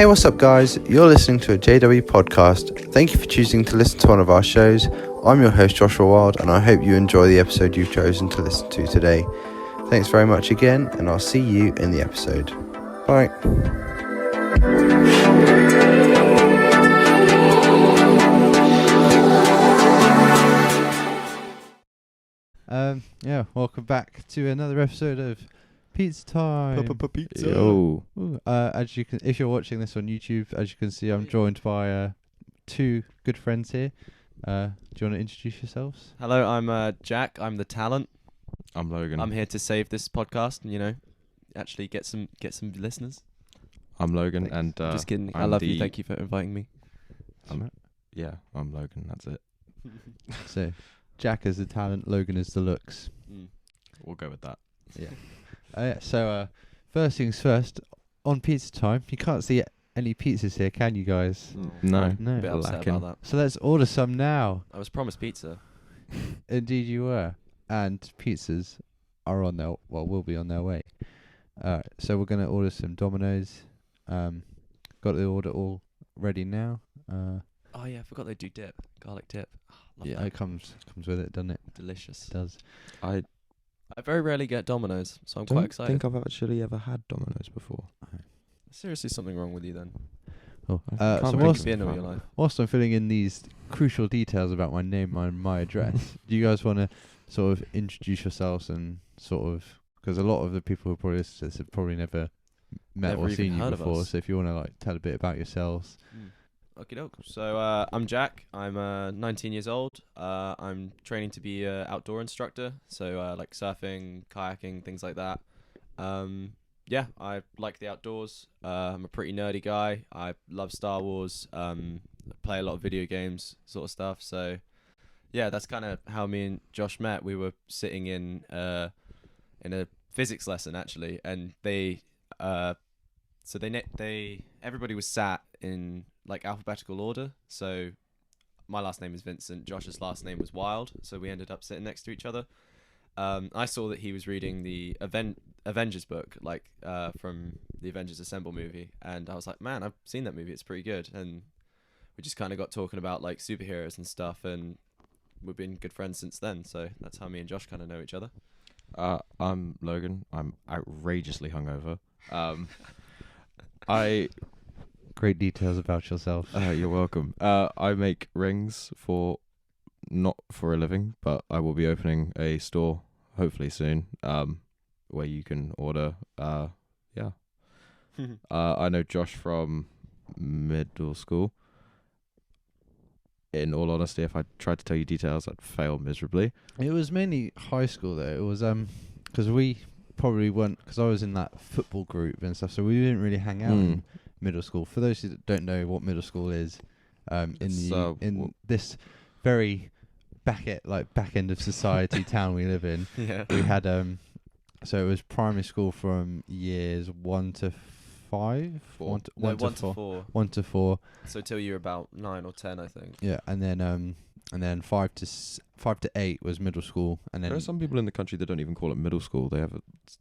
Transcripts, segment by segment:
Hey, what's up, guys? You're listening to a JW podcast. Thank you for choosing to listen to one of our shows. I'm your host, Joshua Wilde, and I hope you enjoy the episode you've chosen to listen to today. Thanks very much again, and I'll see you in the episode. Bye. Welcome back to another episode of Pizza Time. Pizza. Yo. As you can, if you're watching this on YouTube, as you can see, I'm joined by two good friends here. Do you want to introduce yourselves? Hello, I'm Jack. I'm the talent. I'm Logan. I'm here to save this podcast and actually get some listeners. I'm Logan, Thanks. and Just kidding. I I'm love you. Thank you for inviting me. I'm Logan. That's it. So, Jack is the talent, Logan is the looks. We'll go with that. Yeah. First things first. On Pizza Time, you can't see any pizzas here, can you guys? No. No. A bit upset lacking. about that. So let's order some now. I was promised pizza. Indeed you were. And pizzas are on their, will be on their way. So we're going to order some Domino's. Got the order all ready now. Oh yeah, I forgot they do dip. Garlic dip. Oh, love Yeah, that. it comes with it, doesn't it? Delicious. It does. I I very rarely get Domino's, so I'm quite don't excited. think I've actually ever had Domino's before. Seriously, something wrong with you then. Cool. I So can't think whilst, of Be end of your life. whilst I'm filling in these crucial details about my name and my address, do you guys want to sort of introduce yourselves and sort of, because a lot of the people who probably listen to this have probably never met Never or even seen you heard of before. us. So if you want to like tell a bit about yourselves. Okie doke. So I'm Jack. I'm 19 years old. I'm training to be an outdoor instructor. So like surfing, kayaking, things like that. Yeah, I like the outdoors. I'm a pretty nerdy guy. I love Star Wars. Play a lot of video games, sort of stuff. So yeah, that's kind of how me and Josh met. We were sitting in a physics lesson actually, and they everybody was sat in like alphabetical order. So my last name is Vincent, Josh's last name was Wilde, so we ended up sitting next to each other. I saw that he was reading the Avengers book, like from the Avengers Assemble movie, and I was like, man, I've seen that movie, it's pretty good. And we just kind of got talking about like superheroes and stuff, and we've been good friends since then. So that's how me and Josh kind of know each other. I'm Logan. I'm outrageously hungover. Great details about yourself. You're welcome. I make rings not for a living, but I will be opening a store hopefully soon. Where you can order. I know Josh from middle school. In all honesty, if I tried to tell you details, I'd fail miserably. It was mainly high school though. It was because we probably weren't, because I was in that football group and stuff, so we didn't really hang out in middle school. For those who don't know what middle school is, in this very back end of society town we live in, Yeah. we had so it was primary school from years 1 to 5, Four. One to four. 1 to 4. So till you were about 9 or 10, I think. Yeah, and then 5 to 8 was middle school, and then There are some people in the country that don't even call it middle school. They have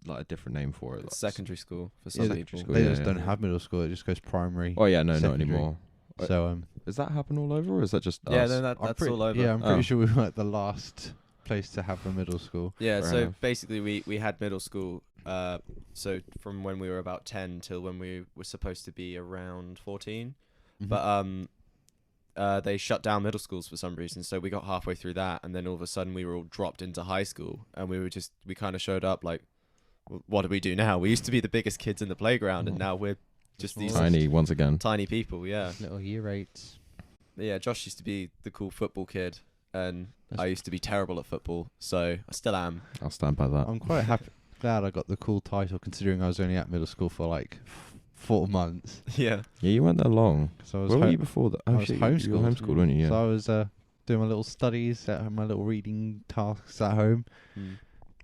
a different name for it. It's like secondary school for some secondary people. school. they yeah, just yeah. don't have middle school. It just goes primary. Oh yeah, no, not secondary. anymore. So Does that happen all over, or is that just Yeah, us? no, that's all over. Yeah, I'm pretty Oh. sure we were like the last place to have a middle school. Yeah, Fair so enough. basically we had middle school, so from when we were about 10 till when we were supposed to be around 14. Mm-hmm. But they shut down middle schools for some reason, so we got halfway through that, and then all of a sudden we were all dropped into high school, and we kind of showed up like, what do we do now? We used to be the biggest kids in the playground, and now we're just these Tiny once again. tiny people, yeah. Little year 8s. Yeah, Josh used to be the cool football kid, and That's- I used to be terrible at football, so I still am. I'll stand by that. I'm quite glad I got the cool title, considering I was only at middle school for like 4 months. Yeah. Yeah, you weren't that long. So I was Where were you before that? I Oh was shit, you were homeschooled. homeschooled, weren't you? Yeah. So I was doing my little studies, my little reading tasks at home.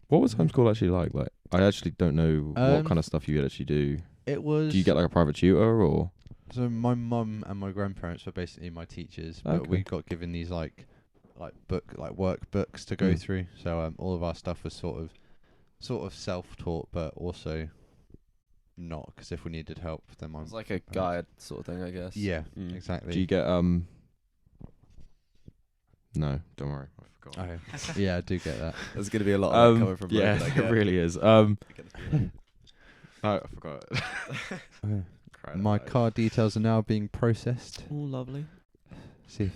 What was homeschool actually like? Like, I actually don't know what Um, kind of stuff you actually do. It was. Do you get like a private tutor or? So my mum and my grandparents were basically my teachers, but Okay. we got given these like work books to go through. So all of our stuff was sort of self-taught, but also not, because if we needed help, then It's like a guide sort of thing, I guess. Yeah, Mm. exactly. Do you get No, don't worry. I forgot. Okay. Yeah, I do get that. There's going to be a lot of that coming from yeah, Logan, I get. it really is. I forgot. Okay. Cried My about it. card details are now being processed. Oh, lovely. See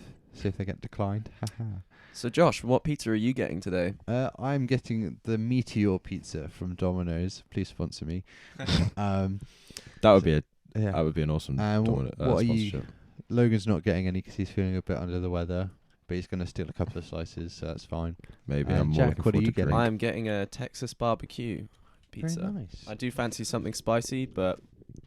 if they get declined. Haha. So, Josh, what pizza are you getting today? I'm getting the Meteor pizza from Domino's. Please sponsor me. That would be Yeah. that would be an awesome And dominant, what are you? sponsorship. Logan's not getting any because he's feeling a bit under the weather, but he's going to steal a couple of slices, so that's fine. Maybe And I'm more Jack, looking what are forward you to getting? drink. I'm getting a Texas barbecue pizza. Very nice. I do fancy something spicy, but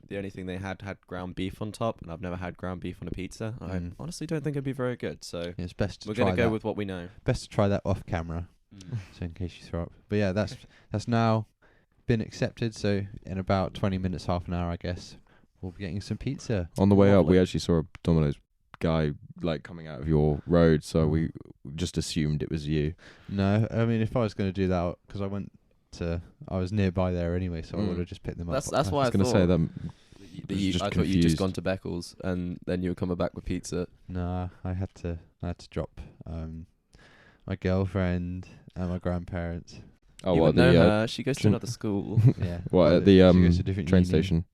the only thing they had ground beef on top, and I've never had ground beef on a pizza. I honestly don't think it'd be very good, so Yeah, it's best to we're try going to go that. with what we know. Best to try that off camera, so in case you throw up. But yeah, that's now been accepted. So in about 20 minutes, half an hour, I guess, we'll be getting some pizza. On the way up, Lovely. we actually saw a Domino's guy like coming out of your road, so we just assumed it was you. No, I mean if I was going to do that, because I was nearby there anyway, so I Mm. would have just picked them up. That's why I was going to say that. I thought you'd just gone to Beckles and then you were coming back with pizza. Nah, I had to drop my girlfriend and my grandparents. Oh, you what would know the her. She goes to train- another school. Yeah. what well, at the she goes to a different train uni. station?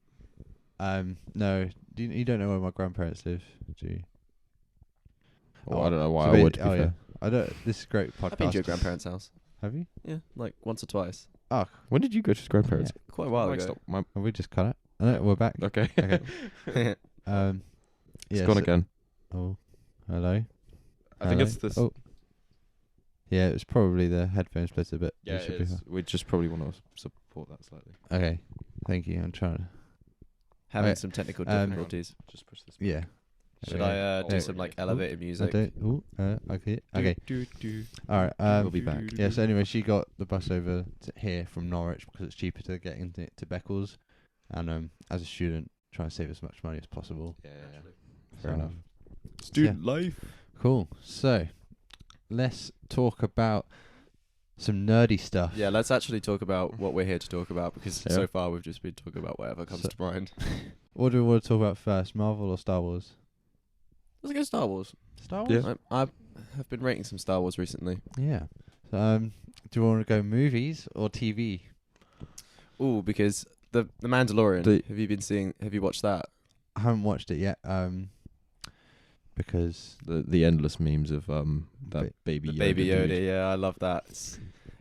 No, you don't know where my grandparents live, do you? Well, I don't know why So I would. To be yeah. fair. I don't. This is a great podcast. I've been to your grandparents' house. Have you? Yeah, like once or twice. Oh, When did you go to his grandparents? Quite a while Mike, ago. stop. have we just cut it? No, we're back. Okay. Okay. Yeah. It's gone again. Oh, hello. I think Hello? it's this. Oh. Yeah, it was probably the headphones split a bit. Yeah, We should it be is. fine. We just probably want to support that slightly. Okay, thank you. I'm trying to. Having Right, some technical um, difficulties. Just push this. Yeah. Should Okay. I do Oh. some like Oh, elevator I music? don't. Okay. Okay. All right. We'll be back. Yeah. So anyway, she got the bus over to here from Norwich because it's cheaper to get into to Beckles, and as a student, try and save as much money as possible. Yeah. So, Fair enough. Student life. Cool. So, let's talk about some nerdy stuff. Yeah, let's actually talk about what we're here to talk about because Yeah. so far we've just been talking about whatever comes So- to mind. What do we want to talk about first, Marvel or Star Wars? Let's go Star Wars. Star Yeah. Wars. I have been rating some Star Wars recently. Yeah. So, do you want to go movies or TV? Ooh, because the Mandalorian. The- Have you watched that? I haven't watched it yet. Because The endless memes of that baby The Yoda. Baby Yoda. dude. Yeah, I love that.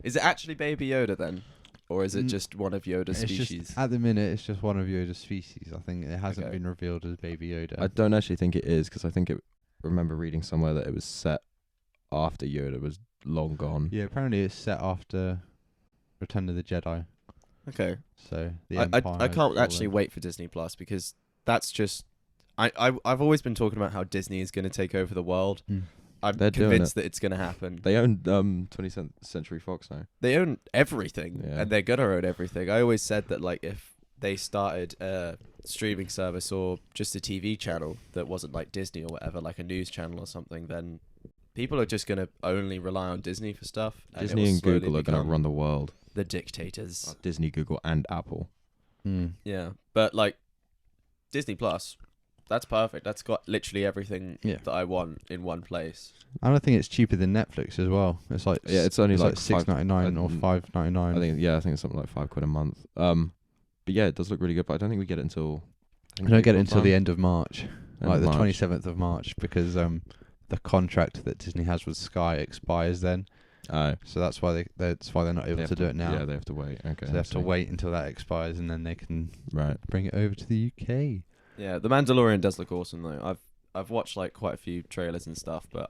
Is it actually Baby Yoda then, or is it Mm, just one of Yoda's it's species? just at the minute it's just one of Yoda's species. I think it hasn't Okay. been revealed as Baby Yoda. I don't actually think it is because I think it. Remember reading somewhere that it was set after Yoda was long gone. Yeah, apparently it's set after Return of the Jedi. Okay. So the I Empire. can't is actually all wait for Disney Plus because that's just I've always been talking about how Disney is going to take over the world. Mm. I'm They're doing convinced that it's going to happen. They own 20th Century Fox now. They own everything, Yeah. and they're gonna own everything. I always said that like if they started a streaming service or just a TV channel that wasn't like Disney or whatever, like a news channel or something, then people are just gonna only rely on Disney for stuff. And it Disney will and slowly Google are going to become run the world. the dictators. Disney, Google, and Apple. Mm. Yeah, but like Disney Plus, that's perfect. That's got literally everything Yeah. that I want in one place. And I think it's cheaper than Netflix as well. It's like Yeah, it's only like $6.99 or $5.99. I think it's something like £5 a month. But yeah, it does look really good. But I don't think we get it until. I don't get it until the end of March, like the March. 27th of March, because the contract that Disney has with Sky expires then. Oh, So that's why they're not able to do it now. Yeah, they have to wait. Okay, So they have to wait until that expires and then they can Right. bring it over to the UK. Yeah, The Mandalorian does look awesome though. I've watched like quite a few trailers and stuff, but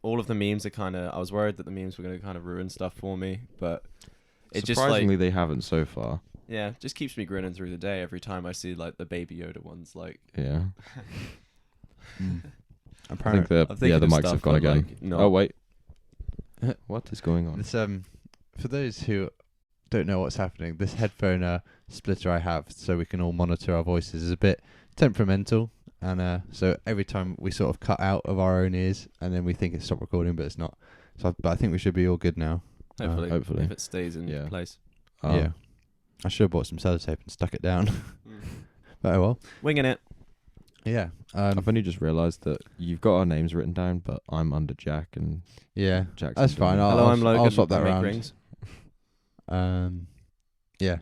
all of the memes are kind of. I was worried that the memes were going to kind of ruin stuff for me, but it just Surprisingly, like they haven't so far. just keeps me grinning through the day every time I see like the Baby Yoda ones. Like Yeah. Mm. I think Apparently, I'm thinking the of mics stuff have gone that, again. like, no. Oh wait. What is going on? this for those who don't know what's happening, this headphone splitter I have so we can all monitor our voices is a bit temperamental, and so every time we sort of cut out of our own ears and then we think it's stopped recording, but it's not. So but I think we should be all good now. hopefully, hopefully. if it stays in Yeah. place. Yeah. I should have bought some sellotape and stuck it down. But oh well. Winging it. Yeah. I've only just realised that you've got our names written down, but I'm under Jack and Yeah. Jack's That's under fine. me. Hello, I'm Logan. I'll swap that I make around. rings. Yeah.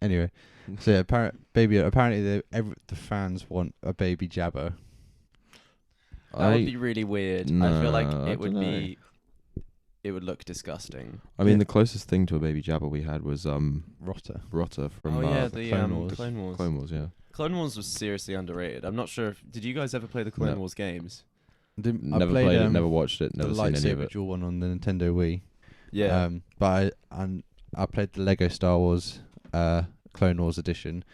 Anyway, so yeah, apparently the fans want a baby Jabber. That would be really weird. I feel like I it would dunno. be. It would look disgusting. I mean, Yeah. the closest thing to a baby Jabber we had was Rotter. Rotter from The Clone Wars. Clone Wars. Clone Wars, yeah. Clone Wars was seriously underrated. I'm not sure if did you guys ever play the Clone No. Wars games? I Never played it, never watched it, the never seen any of lightsaber it. duel one on the Nintendo Wii. Yeah. But I played the Lego Star Wars Clone Wars edition,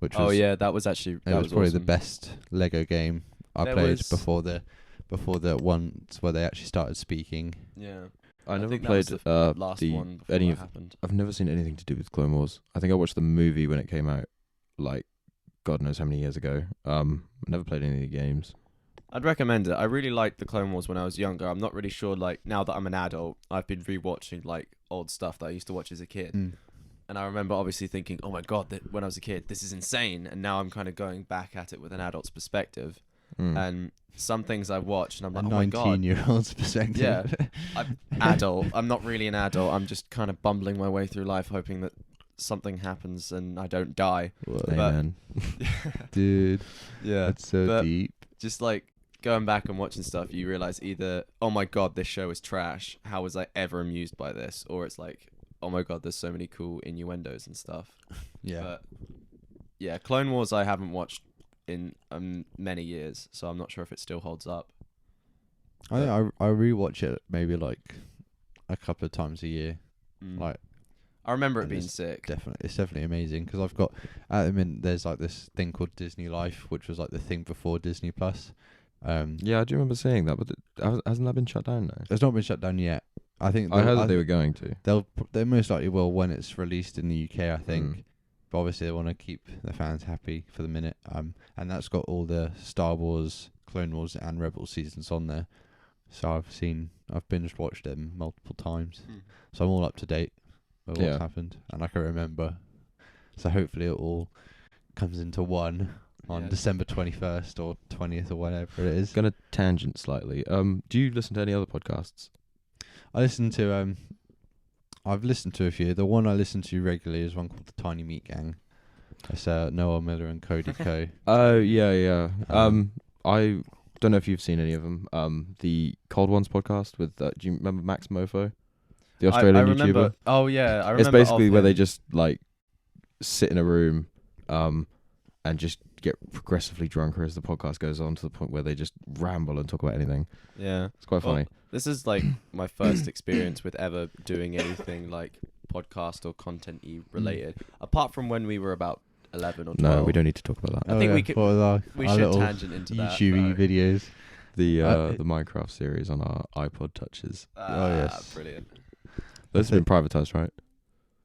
which was that was actually it that was probably the awesome. best Lego game I There played was- before the ones where they actually started speaking. Yeah. I never think that played was the last the one before any that of. happened. I've never seen anything to do with Clone Wars. I think I watched the movie when it came out, like God knows how many years ago. I never played any of the games. I'd recommend it. I really liked the Clone Wars when I was younger. I'm not really sure, like, now that I'm an adult, I've been rewatching, like, old stuff that I used to watch as a kid. Mm. And I remember obviously thinking, oh my God, when I was a kid, this is insane. And now I'm kind of going back at it with an adult's perspective. Mm. And some things I watch and I'm A like, oh my God. 19-year-old's perspective. Yeah. I'm adult. I'm not really an adult. I'm just kind of bumbling my way through life, hoping that something happens and I don't die. Whoa. Amen. Dude, Yeah. that's so but- deep. Just like going back and watching stuff, you realize either, oh my God, this show is trash. How was I ever amused by this? Or it's like, oh my God, there's so many cool innuendos and stuff. Yeah. But yeah, Clone Wars I haven't watched in many years, so I'm not sure if it still holds up. I think I rewatch it maybe like a couple of times a year. Mm. Like I remember it and being it's sick. it's definitely amazing because I've got at the minute there's like this thing called Disney Life, which was like the thing before Disney Plus. Yeah, I do remember seeing that, but hasn't that been shut down now? It's not been shut down yet. I think I heard that they were going to. they most likely will when it's released in the UK. I think. Mm. But obviously they want to keep the fans happy for the minute. And that's got all the Star Wars, Clone Wars, and Rebels seasons on there. So I've binge watched them multiple times. So I'm all up to date with what's Yeah. happened, and I can remember. So hopefully it all comes into one on Yeah. December 21st or 20th or whatever it is. Gonna tangent slightly. Do you listen to any other podcasts? I listen to I've listened to a few. The one I listen to regularly is one called The Tiny Meat Gang. It's Noah Miller and Cody Ko. Oh yeah. I don't know if you've seen any of them. The Cold Ones podcast with do you remember Max Mofo, the Australian I remember, YouTuber? Oh yeah, I remember. It's basically of where they him. just like sit in a room, and just get progressively drunker as the podcast goes on to the point where they just ramble and talk about anything. Yeah. It's quite funny. This is like my first experience with ever doing anything like podcast or content-y related, apart from when we were about 11 or 12. No, we don't need to talk about that. I think we could- What are We our should little tangent into that. YouTube though. videos. The Uh, the Minecraft series on our iPod touches. Oh, yes. Brilliant. Those have been privatized, right?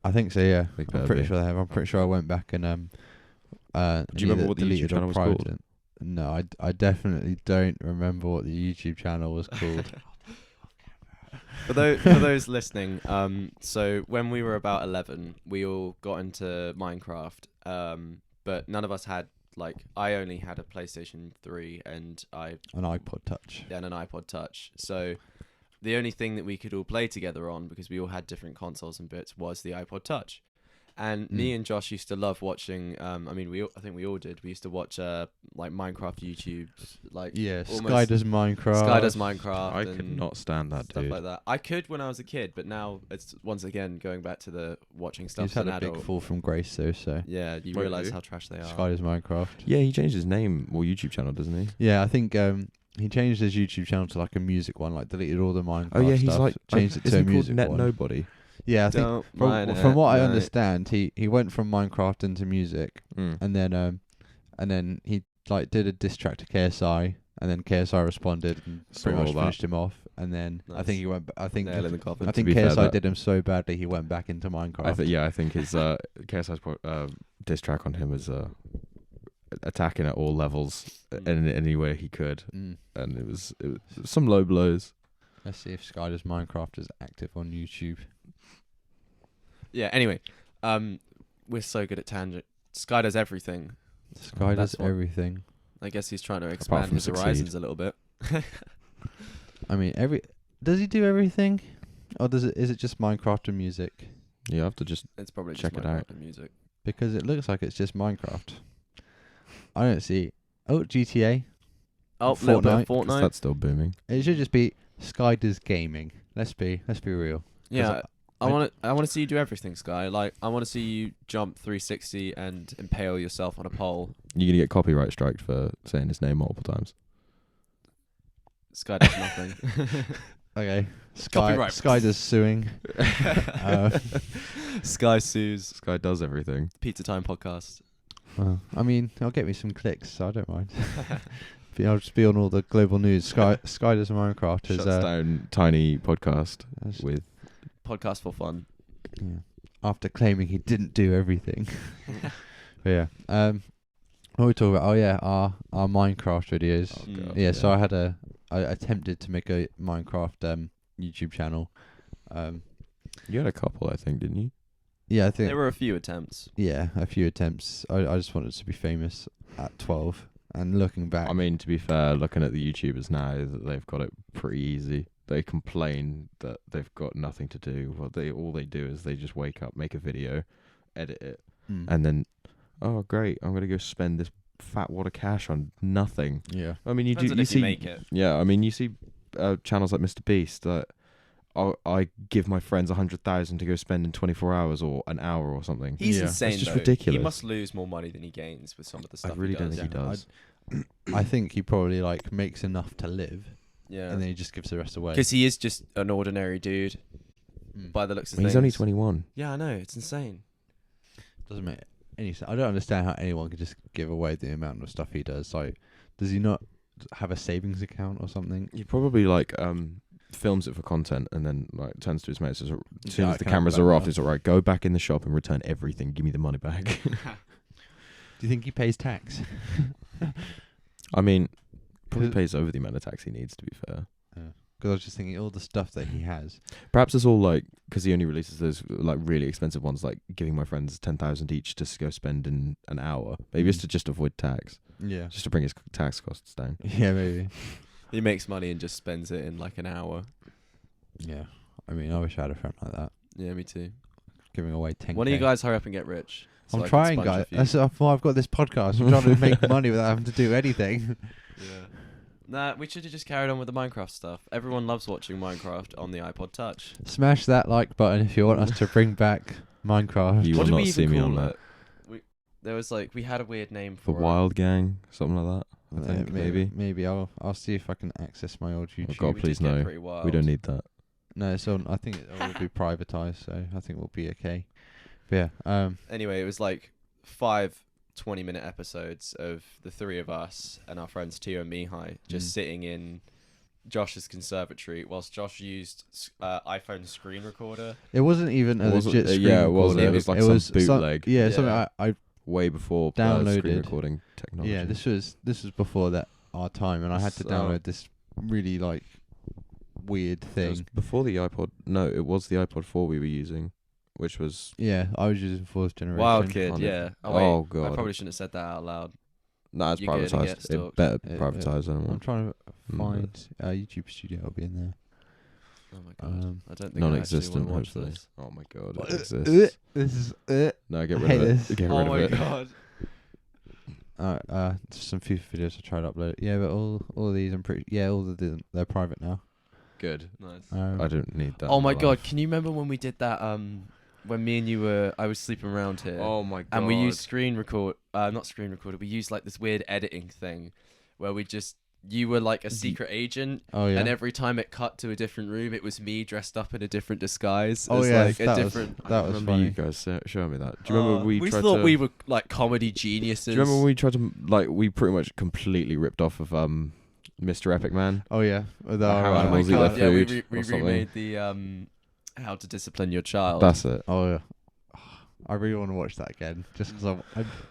I think so. Yeah, They I'm better pretty be. sure they have. I'm pretty sure I went back and Do you remember either what the YouTube deleted or channel was called? private it. No, I definitely don't remember what the YouTube channel was called. For those listening, so when we were about 11, we all got into Minecraft, but none of us had, like, I only had a PlayStation 3 and An iPod Touch. an iPod Touch. So the only thing that we could all play together on, because we all had different consoles and bits, was the iPod Touch. And me and Josh used to love watching. I think we all did. We used to watch like Minecraft YouTube, like Yeah, almost Sky does Minecraft. Sky does Minecraft. I could and not stand that stuff dude. like that. I could when I was a kid, but now it's once again going back to the watching stuff He's as had an a adult. big fall from grace though, so Yeah, you Wait, realise who? how trash they are. Sky does Minecraft. Yeah, he changed his name or YouTube channel, doesn't he? Yeah, I think he changed his YouTube channel to like a music one, like deleted all the Minecraft Oh yeah, he's stuff, like changed it to a isn't he called music Net one. Nobody. Yeah, I think Don't mind from it, what I no. understand, he went from Minecraft into music, and then he like did a diss track to KSI, and then KSI responded and Saw pretty much all that. finished him off. And then I Nice. think he went. I think Nail in the coffin. I To think be fair, KSI that- did him so badly he went back into Minecraft. I think his KSI's diss track on him was attacking at all levels in any way he could, Mm. and it was some low blows. Let's see if Sky does Minecraft is active on YouTube. Yeah. Anyway, We're so good at tangent. Sky does everything. Sky That's does what- everything. I guess he's trying to expand from his succeed. horizons a little bit. I mean, does he do everything, or is it just Minecraft and music? You have to just It's probably Check just it out. Minecraft and music. Because it looks like it's just Minecraft. I don't see. Oh, GTA. Oh, little bit of Fortnite. Fortnite. that's still booming. It should just be Sky does gaming. Let's be real. Yeah, I I- want to see you do everything, Sky. Like, I want to see you jump 360 and impale yourself on a pole. You're gonna get copyright striked for saying his name multiple times. Sky does nothing. Okay. Copyright. Sky does suing. Sky sues. This guy does everything. Pizza Time podcast. Well, I mean, it'll get me some clicks, so I don't mind. I'll just be on all the global news. Sky does Minecraft Shuts is down tiny podcast as- with. Podcast for fun. yeah, after claiming he didn't do everything. But yeah. What we talk about? Oh yeah, our Minecraft videos. Oh, Mm. God, Yeah, so I attempted to make a Minecraft YouTube channel. You had a couple, I think, didn't you? Yeah, I think There were a few attempts. yeah, a few attempts. I just wanted to be famous at 12, and looking back, I mean, to be fair, looking at the YouTubers now, they've got it pretty easy. They complain that they've got nothing to do. Well, all they do is they just wake up, make a video, edit it, and then, oh great, I'm gonna go spend this fat wad of cash on nothing. yeah, I mean, Depends on you if see, you make it. yeah, I mean, you see channels like Mr. Beast that I give my friends 100,000 to go spend in 24 hours or an hour or something. He's Yeah. insane. It's just though. ridiculous. He must lose more money than he gains with some of the stuff. I really don't think he Yeah, does. I think he probably like makes enough to live, Yeah, and then he just gives the rest away. because he is just an ordinary dude by the looks of He's things. only 21. Yeah, I know. It's insane. Doesn't make any sense. I don't understand how anyone could just give away the amount of stuff he does. Like, does he not have a savings account or something? He probably like films it for content and then like turns to his mates. As soon Yeah, I as the can have cameras that are off, now. he's alright. Go back in the shop and return everything. Give me the money back. Do you think he pays tax? I mean, probably Cause- pays over the amount of tax he needs. To be fair, Because I was just thinking all the stuff that he has. perhaps it's all like because he only releases those like really expensive ones, like giving my friends 10,000 each to go spend in an hour. Maybe it's to just avoid tax, Yeah. just to bring his tax costs down. Yeah, maybe. He makes money and just spends it in like an hour. Yeah. I mean, I wish I had a friend like that. Yeah, me too. Giving away 10K. One of you guys hurry up and get rich. so I'm I can trying, sponge guys. off you. That's why I've got this podcast. I'm trying to make money without having to do anything. Yeah. Nah, we should have just carried on with the Minecraft stuff. Everyone loves watching Minecraft on the iPod Touch. Smash that like button if you want us to bring back Minecraft. You What will did we not see even me call on it? There was like we had a weird name The for it. Wilde Gang, something like that. I think maybe. Maybe I'll see if I can access my old YouTube. God, We please did get no. pretty wild. We don't need that. No, so I think it will be privatized, so I think we'll be okay. But yeah. Anyway, it was like 5 20-minute episodes of the three of us and our friends Tio and Mihai just sitting in Josh's conservatory whilst Josh used iPhone screen recorder. It wasn't even a Wasn't- legit screen yeah, it wasn't. recorder. It was like some bootleg. yeah, Yeah. something I Way before Downloaded. screen recording technology. yeah. This was before that our time, and I had to So- download this really like weird It was thing. before the iPod. No, it was the iPod 4 we were using, which was Yeah, I was using fourth generation. Wild Kid, kind of- yeah. Oh, wait, God. I probably shouldn't have said that out loud. no, it's You're gonna get privatized. It stalked. better Yeah, privatized than I'm one. trying to Mm. find YouTube Studio. Will be in there. Oh my god. I don't think I actually Non-existent, want to watch hopefully. this. Oh my god, What? it exists. This is No, get I rid hate of it. this. Get Oh rid my of it. god. some FIFA videos I tried to upload. Yeah, but all of these I'm pretty. Yeah, all of them they're private now. Good. Nice. I don't need that. Oh in my god, life. can you remember when we did that when me and you were I was sleeping around here Oh my god. and we used not screen recorder, we used like this weird editing thing where you were like a secret agent Oh yeah. and every time it cut to a different room it was me dressed up in a different disguise Oh as yeah, like a that was- different that I was remember funny. you guys showing me that. Do you remember we tried thought to? we were like comedy geniuses. Do you remember when we tried to we pretty much completely ripped off of Mr. Epic Man? Oh yeah. With How our, Oh my animals eat god, their yeah, food we or something. remade the how to discipline your child. That's it. Oh yeah. I really want to watch that again, just because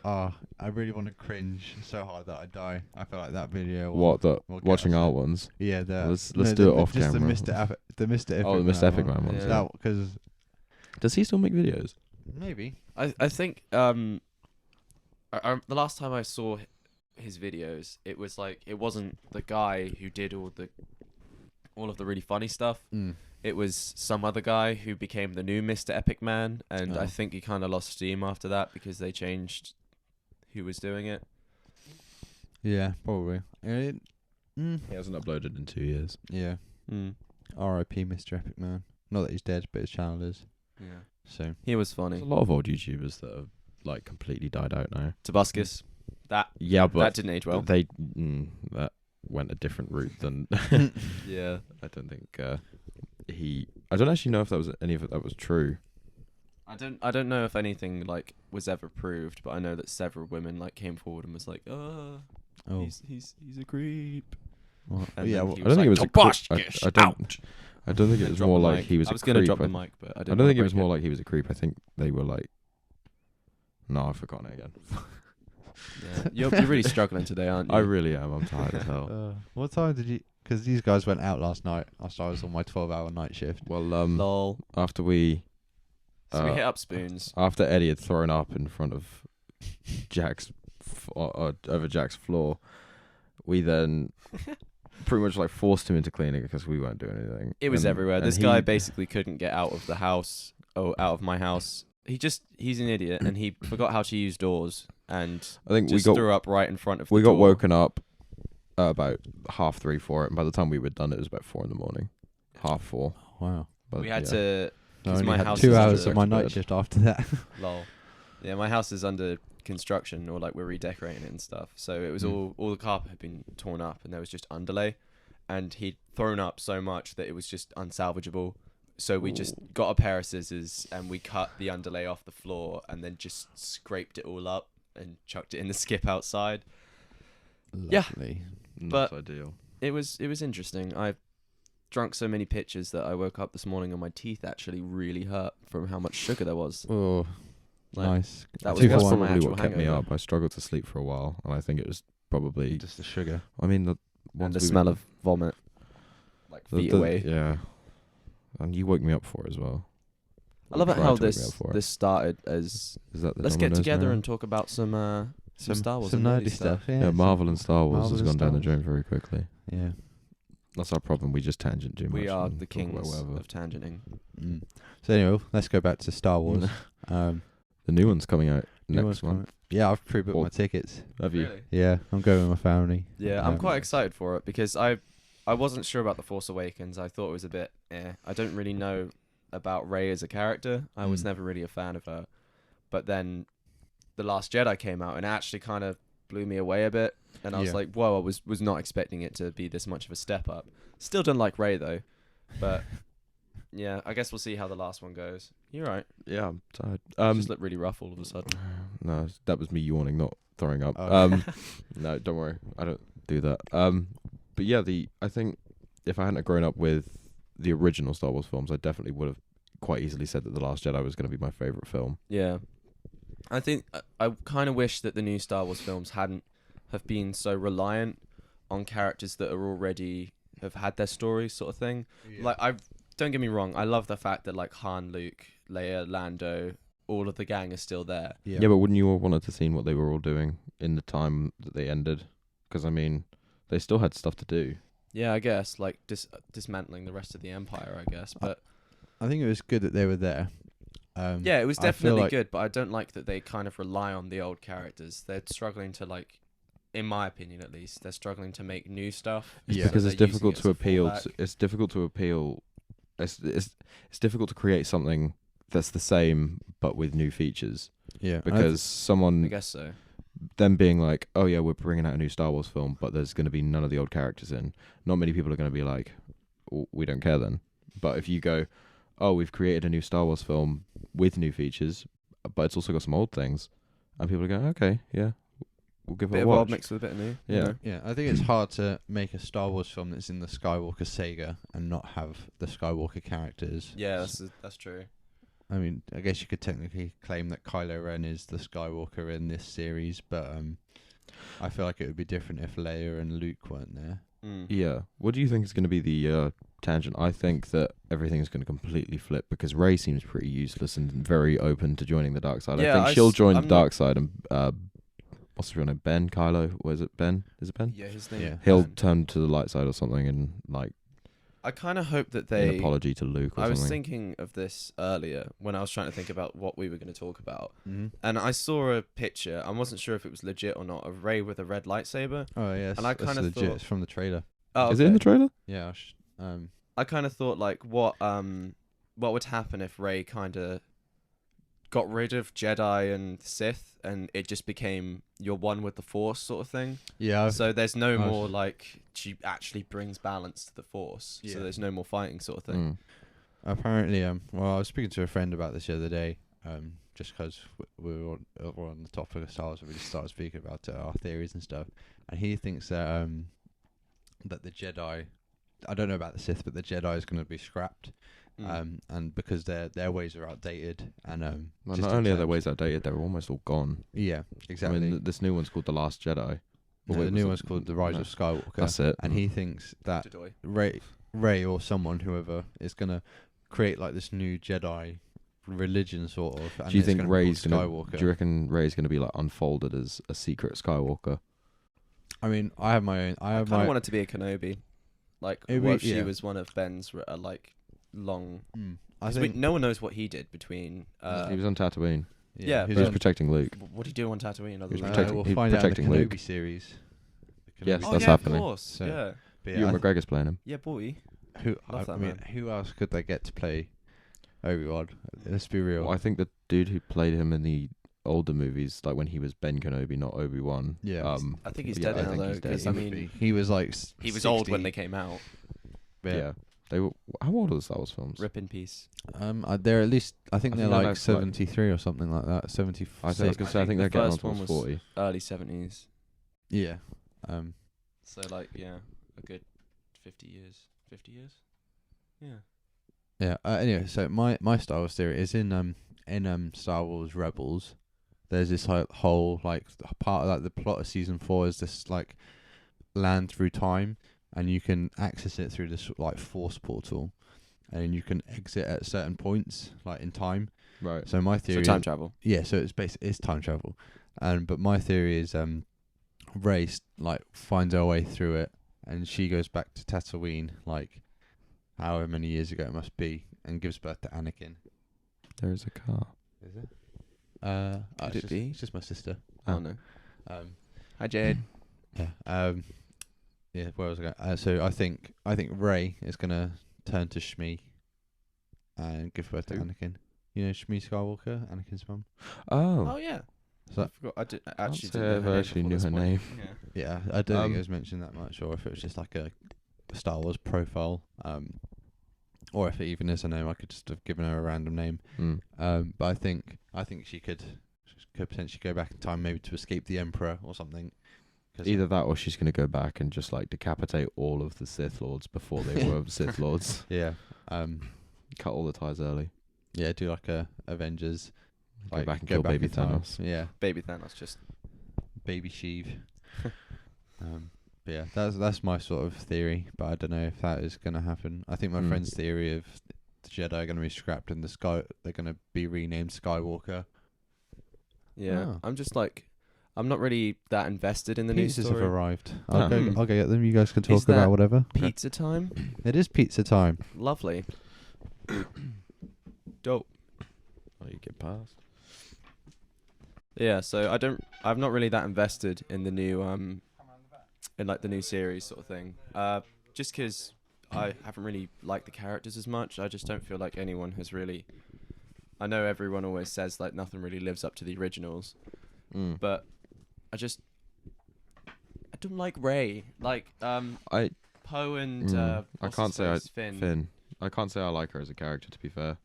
I really want to cringe so hard that I die. I feel like that video. What the we'll get watching us- our ones? Yeah, Let's do it off just camera. The Mr. Epic Oh, the Mr. Epic Man one. ones. Yeah. Because Does he still make videos? Maybe. I think the last time I saw his videos, it was like it wasn't the guy who did all of the really funny stuff. It was some other guy who became the new Mr. Epic Man, and I think he kind of lost steam after that because they changed who was doing it. Yeah, probably. He hasn't uploaded in 2 years. Yeah. R.I.P. Mr. Epic Man. Not that he's dead, but his channel is. Yeah. So He was There's funny. a lot of old YouTubers that have like completely died out now. Tobuscus. That But didn't age well. They that went a different route than. Yeah. I don't think I don't actually know if that was any of it that was true. I don't know if anything like was ever proved, but I know that several women like came forward and was like, he's a creep. Well, And yeah, then well, he I don't think it was a Tobuscus, I don't think it was Drop more the like mic. he was I was a gonna creep. drop the I mic, but I don't didn't. think it was more like he was a creep. I think they were like. No, I've forgotten it again. Yeah. You're really struggling today, aren't you? I really am. I'm tired as hell. what time did you... Because these guys went out last night after I was on my 12-hour night shift. Well, Lol. after we So we hit up spoons. after Eddie had thrown up in front of Jack's over Jack's floor, we then pretty much like forced him into cleaning because we weren't doing anything. It was And- everywhere. and This he- guy basically couldn't get out of the house. Out of my house. He's an idiot, and he forgot how to use doors, and I think just threw up right in front of the we got door. woken up about 3:30 for it, and by the time we were done, it was about 4 a.m. 4:30. Wow. But We had yeah. to. I 'Cause only my had house 2 is hours under- of my Back to night bed. shift after that. Lol. Yeah, my house is under construction, or like we're redecorating it and stuff. So it was all the carpet had been torn up, and there was just underlay, and he'd thrown up so much that it was just unsalvageable. So we just got a pair of scissors and we cut the underlay off the floor, and then just scraped it all up and chucked it in the skip outside. Yeah. Lovely. Not but- ideal. It was interesting. I drunk so many pitchers that I woke up this morning and my teeth actually really hurt from how much sugar there was. Oh, Like, nice. That was Two That's for worse one. than my probably actual what kept me hangover. up. I struggled to sleep for a while, and I think it was probably. Just the sugar. I mean, And once the we- smell of vomit, like feet away. Yeah, and you woke me up for it as well. I love it Tried how to wake me up for it. this started as Is that the let's get Domino's together now? and talk about some Star Wars, some and nerdy stuff. Yeah, Yeah, Marvel and Star Wars Marvel has and gone down Star the drain very quickly. Yeah. That's our problem. We just tangent too much. We are and the talk about kings whatever. of tangenting. So anyway, let's go back to Star Wars. The new one's coming out New one's next month. coming. Yeah, I've pre-booked Or- my tickets. Have you? Yeah, I'm going with my family. Yeah, I'm Um, quite excited for it because I wasn't sure about The Force Awakens. I thought it was a bit I don't really know about Rey as a character. I was Mm. never really a fan of her. But then The Last Jedi came out and it actually kind of blew me away a bit. And I was Yeah. like, whoa, I was not expecting it to be this much of a step up. Still don't like Rey though. But yeah, I guess we'll see how the last one goes. You're right. Yeah, I'm tired. Just looked really rough all of a sudden. No, that was me yawning, not throwing up. Oh. No, don't worry. I don't do that. But yeah, I think if I hadn't grown up with the original Star Wars films, I definitely would have quite easily said that The Last Jedi was going to be my favorite film. Yeah. I think I kind of wish that the new Star Wars films hadn't have been so reliant on characters that are already have had their stories sort of thing. Like don't get me wrong, I love the fact that like Han, Luke, Leia, Lando, all of the gang are still there. Yeah, but wouldn't you all wanted to see what they were all doing in the time that they ended? Because I mean, they still had stuff to do. Yeah, I guess like dismantling the rest of the empire, I guess. But I think it was good that they were there. yeah, it was I feel definitely like- good, but I don't like that they kind of rely on the old characters. They're struggling to like, in my opinion at least, they're struggling to make new stuff. Yeah. Because They're it's using difficult it as to a appeal. fallback. It's difficult to appeal. It's difficult to create something that's the same but with new features. Yeah, Because I someone guess so. them being like, oh yeah, we're bringing out a new Star Wars film, but there's going to be none of the old characters in. Not many people are going to be like, we don't care then. But if you go, oh, we've created a new Star Wars film with new features, but it's also got some old things, and people are going, okay, yeah, we'll give it Bit a of watch. old mixed with a bit of new. you Yeah. know? yeah, I think it's hard to make a Star Wars film that's in the Skywalker saga and not have the Skywalker characters. Yeah, that's true. I mean, I guess you could technically claim that Kylo Ren is the Skywalker in this series, but I feel like it would be different if Leia and Luke weren't there. Mm. Yeah. What do you think is going to be the tangent. I think that everything's going to completely flip because Rey seems pretty useless and very open to joining the dark side. Yeah, I think she'll join I'm the dark side and what's his real name? Ben? Kylo? Was it Ben? Is it Ben? Yeah, his name. Yeah. He'll Ben. turn to the light side or something and like I kind of hope that an they. apology to Luke or I was something. thinking of this earlier when I was trying to think about what we were going to talk about, Mm-hmm. and I saw a picture. I wasn't sure if it was legit or not of Rey with a red lightsaber. Oh yeah, And I it's kinda legit. thought- It's from the trailer. Oh, Is it in the okay. trailer? Yeah. I kind of thought like what would happen if Rey kind of got rid of Jedi and Sith and it just became you're one with the Force sort of thing. Yeah. So there's no I've- more like she actually brings balance to the Force. Yeah. So there's no more fighting sort of thing. Apparently, well, I was speaking to a friend about this the other day, just because we were on the topic of Star Wars, and we just started speaking about our theories and stuff, and he thinks that that the Jedi, I don't know about the Sith, but the Jedi is going to be scrapped, and because their ways are outdated, and Well, just not in only are their terms- ways outdated, they're almost all gone. yeah, exactly. I mean, this new one's called The Last Jedi. No, wait, the was new it- one's called The Rise no. of Skywalker. That's it. And he thinks that Dodoy. Rey or someone, whoever, is gonna create like this new Jedi religion, sort of. And Do you it's think gonna be Rey's called gonna? Skywalker? Do you reckon Rey's gonna be like unfolded as a secret Skywalker? I mean, I have my own. I I have kind my. of wanted to be a Kenobi. Like, It'd what be- if she yeah. was one of Ben's like long? I 'Cause think. no one knows what he did between. He was on Tatooine. yeah, he's He was on- protecting Luke. What did he do on Tatooine? Other He was than protecting- we'll he's find out in the protecting Kenobi Luke. series. The Yes, Kenobi that's yeah, happening. Of course. So- Yeah. But Ewan I- McGregor's playing him. Yeah, boy. who Love I that mean, man. who else could they get to play Obi-Wan? Let's be real. Well, I think the dude who played him in the older movies, like when he was Ben Kenobi, not Obi-Wan. Yeah. I think he's Yeah, dead I now think though, he's dead. because He I would mean, be. He was like. he was old when 60, they came out. Yeah. They were. How old are the Star Wars films? Rip in peace. They're at least. I think I they're think they're like like 73 or something like that. 76. I was gonna say. I think think the they're getting on first one towards was- 40. Early 70s. Yeah. So like, yeah, a good 50 years. 50 years. Yeah. Yeah. Anyway, so my Star Wars theory is in Star Wars Rebels. There's this whole like part of like the plot of season 4 is this like land through time, and you can access it through this like force portal, and you can exit at certain points like in time. Right. So my So theory, time travel. yeah. So it's time travel, but my theory is Rey like finds her way through it, and she goes back to Tatooine like however many years ago it must be, and gives birth to Anakin. There is a car. Is it? Could it be? It's just my sister. Oh no. Um, Hi Jade. yeah. Yeah. Where was I going? So I think Rey is gonna turn to Shmi and give birth to Who? Anakin. You know Shmi Skywalker, Anakin's mum. Oh yeah. So I forgot. I actually say didn't know I her actually name knew before her this name. point. yeah, I don't think it Um, was mentioned that much, or if it was just like a Star Wars profile. Or if it even is a name, I could just have given her a random name. Mm. But I think she could potentially go back in time, maybe to escape the Emperor or something. 'Cause Either that, or she's gonna go back and just like decapitate all of the Sith Lords before they were Sith Lords. yeah, Cut all the ties early. yeah, do like a Avengers. Go Like, back and go kill back baby in time. Thanos. Yeah, Baby Thanos just. baby Sheev. But yeah, that's my sort of theory, but I don't know if that is going to happen. I think my friend's theory of the Jedi are going to be scrapped and they're going to be renamed Skywalker. Yeah. Oh. I'm just like, I'm not really that invested in the Pizzas news have story. arrived. Oh. I'll go get them. You guys can talk Is that about whatever. Pizza time. It is pizza time. Lovely. Dope. Oh, you get past. Yeah, so I'm not really that invested in the new in like the new series sort of thing. Just 'cause I haven't really liked the characters as much. I just don't feel like anyone has really. I know everyone always says like nothing really lives up to the originals, but I don't like Rey. Like I Poe and I what's can't his say face? Finn. Finn. I can't say I like her as a character. To be fair,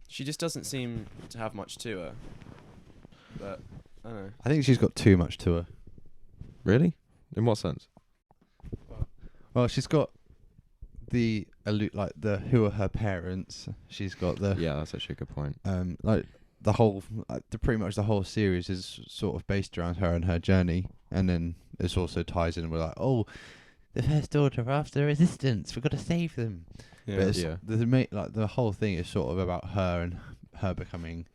She just doesn't seem to have much to her. But I don't know. I think she's got too much to her. really, in what sense? Well, she's got the who are her parents. She's got the Yeah, that's actually a good point. like the whole pretty much the whole series is sort of based around her and her journey, and then this also ties in with like, oh, the First Order are after the Resistance. We've got to save them. Yeah. But it's, Yeah. like the whole thing is sort of about her and her becoming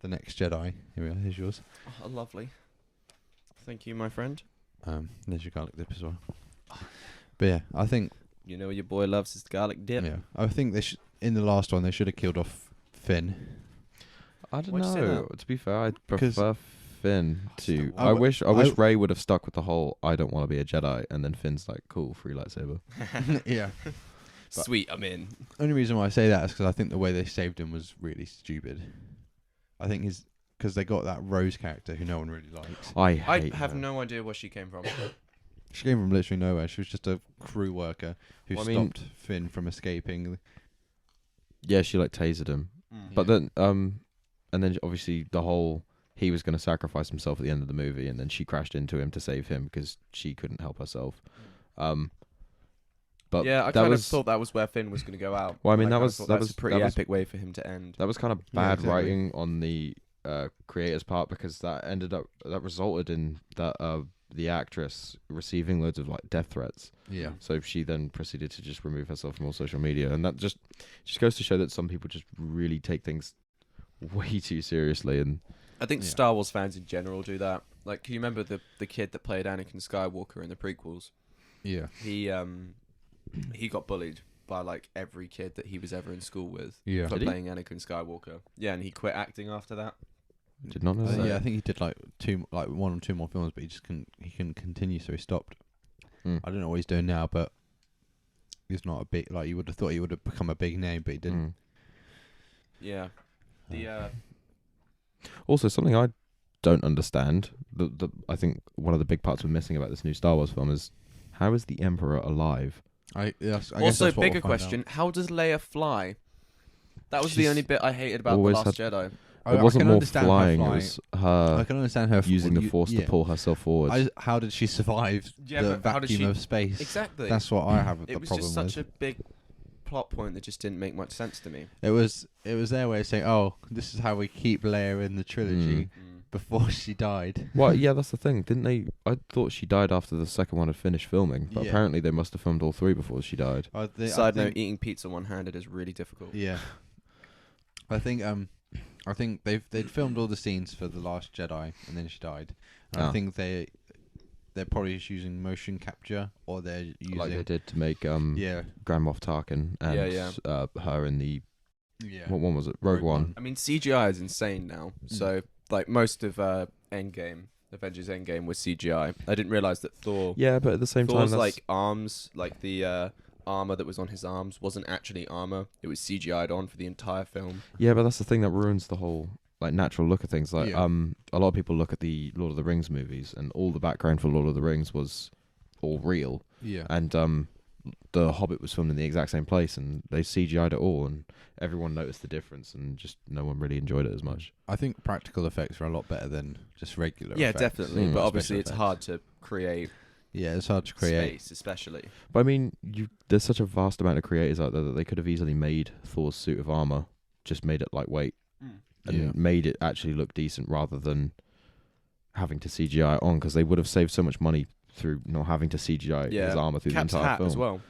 the next Jedi. Here we are. Here's yours. Oh, lovely. Thank you, my friend. There's your garlic dip as well. But yeah, I think You know what your boy loves is garlic dip. yeah, I think they in the last one they should have killed off Finn. I don't Why'd you say know. To be fair, I'd prefer Finn to. I I w- wish Rey would have stuck with the whole "I don't want to be a Jedi," and then Finn's like, "Cool, free lightsaber." Yeah. Sweet, I'm in. Only reason why I say that is because I think the way they saved him was really stupid. I think because they got that Rose character who no one really likes. I hate have her. no idea where she came from. She came from literally nowhere. She was just a crew worker who Well, I mean- stopped Finn from escaping. Yeah, she like tasered him, but then and then obviously the whole he was going to sacrifice himself at the end of the movie, and then she crashed into him to save him because she couldn't help herself. But yeah, I that kind of was thought that was where Finn was going to go out. Well, I mean, Like, that was- thought that that's was- a pretty that was- epic way for him to end. that was kind of Yeah, bad exactly. writing on the creator's part because that resulted in that the actress receiving loads of like death threats. Yeah. So she then proceeded to just remove herself from all social media, and that just goes to show that some people just really take things way too seriously. And I think Yeah. Star Wars fans in general do that. Like, can you remember the kid that played Anakin Skywalker in the prequels? Yeah. He got bullied by like every kid that he was ever in school with Yeah. for Did he? playing Anakin Skywalker. Yeah, and he quit acting after that. did not know I that. yeah, I think he did like one or two more films, but he couldn't continue, so he stopped. Hmm. I don't know what he's doing now, but he's not a big like you would have thought he would have become a big name, but he didn't. Mm. Yeah. The Also, something I don't understand. I think one of the big parts we're missing about this new Star Wars film is how is the Emperor alive? I guess also that's what bigger we'll find question: how does Leia fly? That was the She's only bit I hated about the always Last had- Jedi. out. It wasn't can more understand her flying; it flying. was I her can understand her using the Force to pull herself forward. How did she survive Yeah, the but how did vacuum she- of space? Exactly. That's what I have the It was problem just such with. a big plot point that just didn't make much sense to me. It was their way of saying, "Oh, this is how we keep Leia in the trilogy before she died." Well, yeah, that's the thing. Didn't they? I thought she died after the second one had finished filming, but Yeah. apparently they must have filmed all three before she died. Side note: eating pizza one-handed is really difficult. Yeah. I think they'd filmed all the scenes for The Last Jedi and then she died. And I Ah. think they're probably just using motion capture or they're using Like they did to make yeah. Grand Moff Tarkin and her in the Yeah. what one was it? Rogue One. I mean, CGI is insane now. So, like, most of Endgame, Avengers Endgame was CGI. I didn't realize that Thor. Yeah, but at the same time, Thor's that's, like arms, like the armor that was on his arms, wasn't actually armor. It was CGI'd on for the entire film. yeah, but that's the thing that ruins the whole like natural look of things. Like Yeah. a lot of people look at the Lord of the Rings movies, and all the background for Lord of the Rings was all real, Yeah. and the Hobbit was filmed in the exact same place, and they CGI'd it all, and everyone noticed the difference, and just no one really enjoyed it as much. I think practical effects are a lot better than just regular Yeah, effects. definitely. Mm. But Special obviously, it's effects. hard to create Yeah, it's hard to create. space, especially. But I mean, there's such a vast amount of creators out there that they could have easily made Thor's suit of armor, just made it lightweight, and Yeah. made it actually look decent rather than having to CGI it on, because they would have saved so much money through not having to CGI his Yeah. armor through Cap's the entire hat film. as well.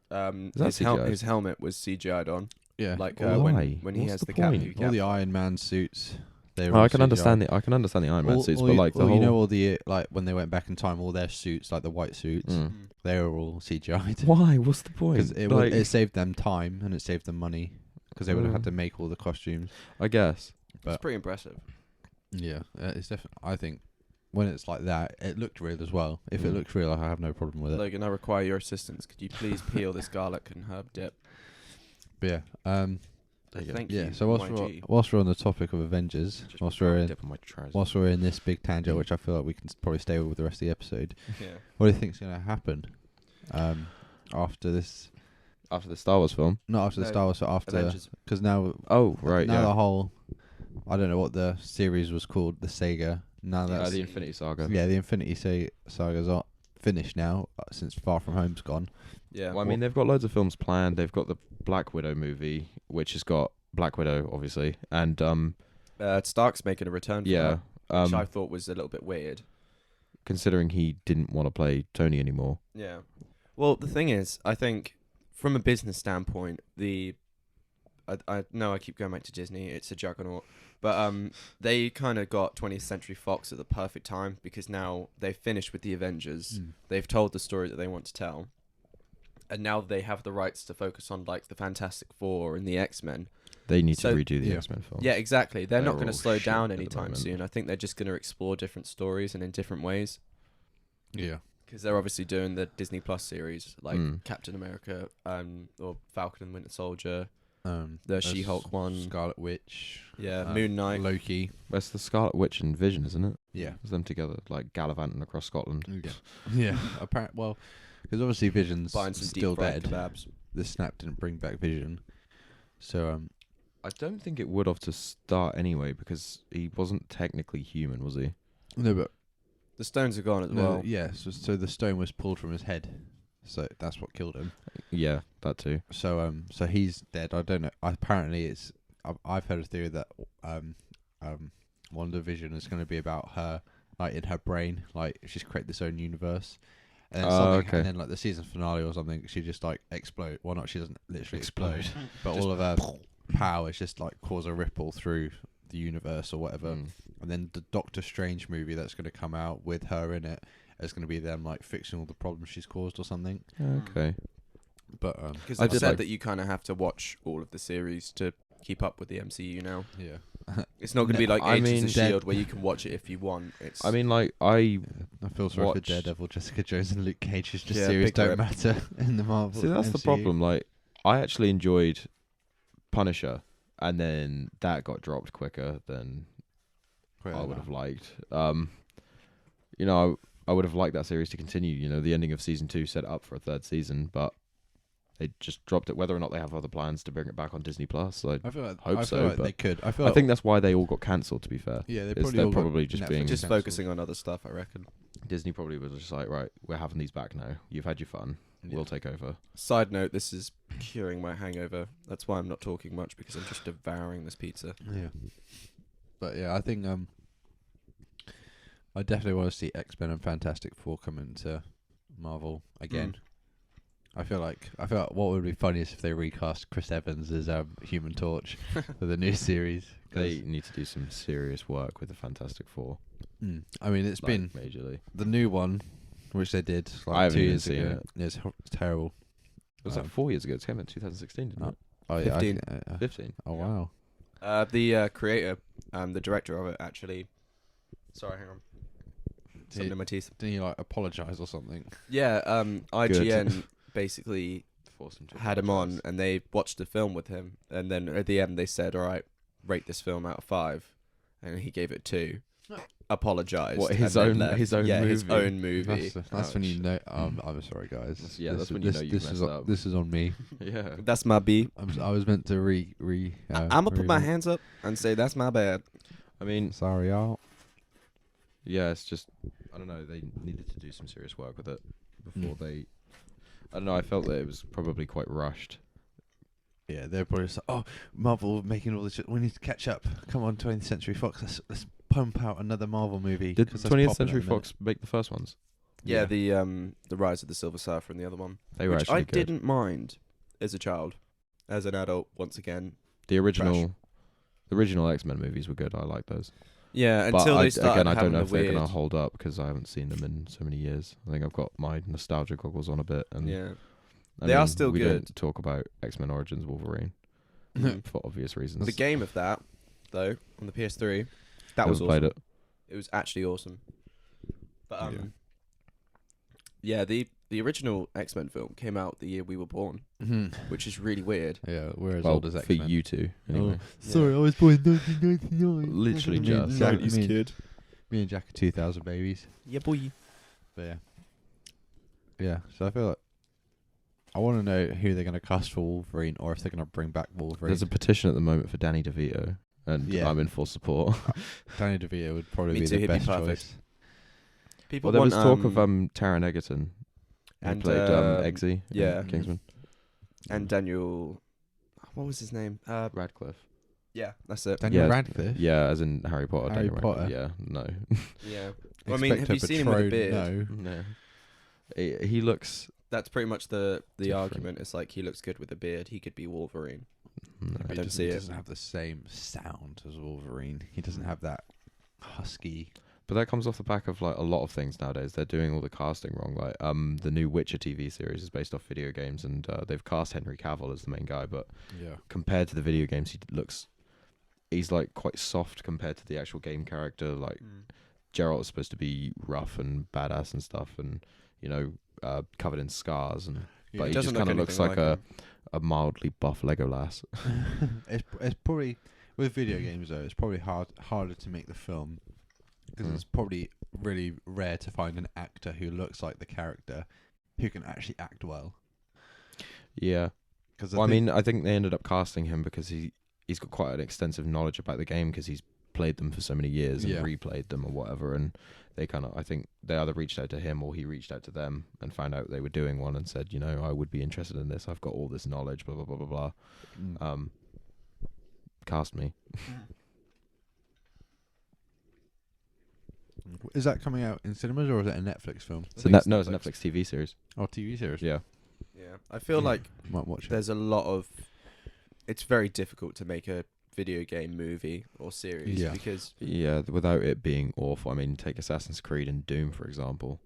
that His, CGI'd? his helmet was CGI'd on. Yeah. Like Why? when he What's has the the cap. point? all the Iron Man suits. They were Oh, all I can CGI. understand the Iron Man suits, but like the whole you know all the like when they went back in time, all their suits, like the white suits, Mm. they were all CGI'd. Why? What's the point? Because Like, it saved them time and it saved them money because they would have had to make all the costumes. I guess. But It's pretty impressive. yeah, it's definitely. I think when it's like that, it looked real as well. If it Mm. looks real, I have no problem with it. Logan, I require your assistance. Could you please peel this garlic and herb dip? But yeah, There you go. Thank yeah. you. So whilst YG. we're on the topic of Avengers, Just whilst we're in dip on my trousers. whilst we're in this big tangent, which I feel like we can probably stay with the rest of the episode. Yeah. What do you think's going to happen after this? After the Star Wars film. Not after the No, Star Wars, but after Avengers. because now Oh, right, now yeah. the whole I don't know what the series was called, the Sega. Now that's the Infinity Saga. yeah, the Infinity Saga's are finished now since Far From Home's gone. Yeah. Well, I mean, they've got loads of films planned. They've got the Black Widow movie, which has got Black Widow, obviously, and Stark's making a return. For yeah, that, which I thought was a little bit weird. considering he didn't want to play Tony anymore. Yeah. Well, the thing is, I think from a business standpoint, I know I keep going back to Disney. It's a juggernaut, but they kind of got 20th Century Fox at the perfect time because now they've finished with the Avengers. They've told the story that they want to tell, and now they have the rights to focus on like the Fantastic Four and the X-Men. They need to So- redo the Yeah. X-Men films. Yeah, exactly. They're not They're going to all slow shit down at the anytime moment. soon. I think they're just going to explore different stories and in different ways. Yeah. Because they're obviously doing the Disney Plus series, like Mm. Captain America, or Falcon and Winter Soldier, the there's She-Hulk one, Scarlet Witch. Moon Knight. Loki. That's the Scarlet Witch and Vision, isn't it? Yeah. It's them together, like gallivanting across Scotland. Yeah. Apparently, well, because obviously Vision's Buying some still deep-fried dead. kebabs. The snap didn't bring back Vision, so I don't think it would have to start anyway because he wasn't technically human, was he? no, but The stones are gone as no, well. yeah. So the stone was pulled from his head, so that's what killed him. Yeah, that too. So he's dead. I don't know. Apparently, I've heard a theory that WandaVision is going to be about her, like in her brain, like she's created this own universe. And then, Okay. and then like the season finale or something, she just like explode. Well, not she doesn't literally explode, but all of her powers just like cause a ripple through the universe or whatever. Mm. And then the Doctor Strange movie that's going to come out with her in it is going to be them like fixing all the problems she's caused or something. Okay. But Because I they've did said like- that you kind of have to watch all of the series to keep up with the MCU now. yeah, It's not going to be like I Agents mean- of S.H.I.E.L.D. where you can watch it if you want. It's I mean, like, I I feel sorry for watched- Daredevil, Jessica Jones, and Luke Cage. It's just Yeah, series big don't rip. matter in the Marvel. see that's the MCU. problem. Like, I actually enjoyed Punisher, and then that got dropped quicker than Quite I like would that. have liked. You know, I would have liked that series to continue. You know, the ending of season 2 set up for a third season, but they just dropped it. Whether or not they have other plans to bring it back on Disney Plus, I feel like hope I so, feel like but they could. I feel I like think that's why they all got cancelled. To be fair, yeah, they it's- probably they're all got probably just Netflix being- just cancelled. focusing on other stuff, I reckon. Disney probably was just like, right, we're having these back now. You've had your fun. Yeah. We'll take over. Side note, this is curing my hangover. That's why I'm not talking much, because I'm just devouring this pizza. Yeah, but yeah, I think I definitely want to see X-Men and Fantastic Four come into Marvel again. I feel like what would be funny is if they recast Chris Evans as Human Torch for the new series. 'cause, They need to do some serious work with the Fantastic Four. I mean, it's like, been majorly. the new one, which they did I like haven't 2 even years seen ago. it. It's terrible. Was that 4 years ago? It came out in 2016, didn't it? Oh, yeah, 15. 15. Oh wow. The creator, the director of it, actually. Sorry, hang on. Something in my teeth. Didn't you like apologize or something? Yeah, IGN basically Forced him to had him on, apologise. and they watched the film with him, and then at the end they said, "All right, rate this film out of 5," and he gave it 2. Apologized. What, and his then own- left. his own yeah, his movie? own movie. That's when you Ouch. know. I'm sorry, guys. That's when you know you've this is messed up. This is on me. Yeah. That's my B. I was meant to I'm gonna put my hands up and say that's my bad. I mean, Sorry, y'all. yeah, it's just, I don't know, they needed to do some serious work with it before they, I don't know, I felt that it was probably quite rushed. Yeah, they're probably just like, oh, Marvel making all this shit. We need to catch up. Come on, 20th Century Fox. Let's pump out another Marvel movie. Did 'cause that's 20th popular Century at the minute. Fox make the first ones? Yeah, the Rise of the Silver Surfer and the other one, They were which actually I good. didn't mind as a child. As an adult, once again, The original X-Men movies were good. I like those. yeah. But Until I they started don't having know the if they're weird. going to hold up because I haven't seen them in so many years. I think I've got my nostalgia goggles on a bit. And Yeah, I They are mean, still we good. don't talk about X-Men Origins Wolverine Mhm. for obvious reasons. The game of that, though, on the PS3, that Never was played awesome. it. It was actually awesome. But Yeah. yeah, the original X-Men film came out the year we were born, which is really weird. Yeah, we're as Well, old as for X-Men. you two, anyway. Sorry, I was born in 1999. Literally Me just. and Jack- 90s me and- kid. Me and Jack are 2000 babies. Yeah, boy. But yeah. Yeah, so I feel like I want to know who they're going to cast for Wolverine or if they're going to bring back Wolverine. There's a petition at the moment for Danny DeVito, and Yeah. I'm in full support. Danny DeVito would probably Me be too, the he'd be best perfect. choice. People Well, there was want, talk of Taron Egerton, who and, played Eggsy in yeah. Kingsman. and Daniel. What was his name? Radcliffe. Yeah, that's it. Daniel Yeah. Radcliffe? Yeah, as in Harry Potter. Harry Daniel Potter. Radcliffe. Yeah, no. Yeah. Well, I mean, have you seen him with a beard? No. No. He looks That's pretty much the Different. argument. It's like he looks good with a beard. He could be Wolverine. No. I He don't see he it. doesn't have the same sound as Wolverine. He doesn't have that husky. But that comes off the back of like a lot of things nowadays. They're doing all the casting wrong. Like the new Witcher TV series is based off video games, and they've cast Henry Cavill as the main guy. But Yeah. compared to the video games, he's like quite soft compared to the actual game character. Like Geralt is supposed to be rough and badass and stuff, and covered in scars, and but he just kind of looks like a mildly buff Legolas. It's probably with video games though. It's probably harder to make the film because it's probably really rare to find an actor who looks like the character who can actually act well. Yeah. Because I think they ended up casting him because he's got quite an extensive knowledge about the game because he's played them for so many years and replayed them or whatever, and I think they either reached out to him or he reached out to them and found out they were doing one and said, I would be interested in this. I've got all this knowledge, blah, blah, blah, blah, blah. Cast me. Is that coming out in cinemas or is it a Netflix film? It's a Netflix TV series. Or TV series? Yeah. Yeah, I feel like Might watch it. there's a lot of. It's very difficult to make a video game movie or series because Without it being awful. I mean, take Assassin's Creed and Doom, for example.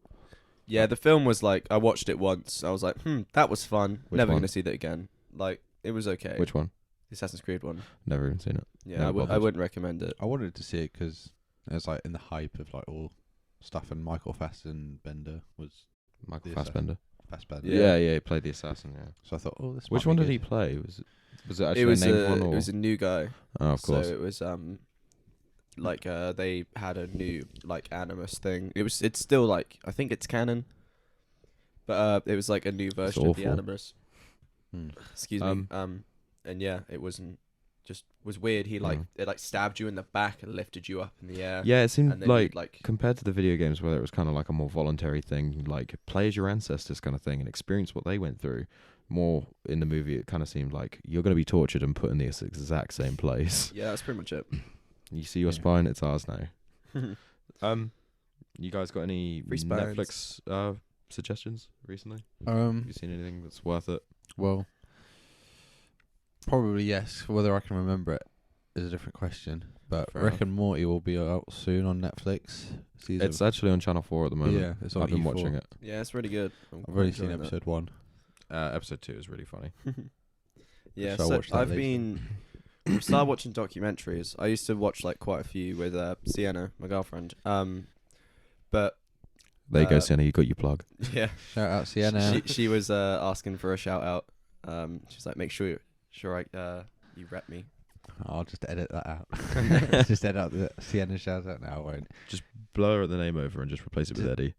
the film was like I watched it once. I was like, that was fun. Which Never one? gonna see that again. Like it was okay. Which one? The Assassin's Creed one. Never even seen it. Yeah, Never I bothered. wouldn't recommend it. I wanted to see it because it was like in the hype of like all stuff, and Michael Fassbender was Michael The Fassbender. Fassbender. Yeah. Yeah, he played the assassin. Yeah. So I thought, oh, this. Which might one be did he good. play? Was it actually It was a named one? Or? it was a new guy. Oh, of course. So it was like they had a new like Animus thing. It's still like I think it's canon, but it was like a new version of the awful. Animus. Excuse me. And yeah, it was weird. He it like stabbed you in the back and lifted you up in the air. Yeah, it seemed and then like compared to the video games where it was kind of like a more voluntary thing, like play as your ancestors kind of thing and experience what they went through. More in the movie, it kind of seemed like you're going to be tortured and put in the exact same place. Yeah, that's pretty much it. You see your spine, it's ours now. You guys got any Free spines. Netflix suggestions recently? Have you seen anything that's worth it? Well, probably yes. Whether I can remember it is a different question. But Fair Rick and Morty will be out soon on Netflix. It's actually on Channel 4 at the moment. Yeah, it's on I've been E4. watching it. Yeah, it's really good. I've already seen episode 1. Episode 2 is really funny. Yeah, So I'll so watch that I've later. been started watching documentaries. I used to watch like quite a few with Sienna, my girlfriend. But There you go, Sienna. You got your plug. yeah, Shout out Sienna. she was asking for a shout out. She's like, make sure you rep me. I'll just edit that out. Just edit out the Sienna shout out now. I won't. Blur the name over and just replace it with Eddie.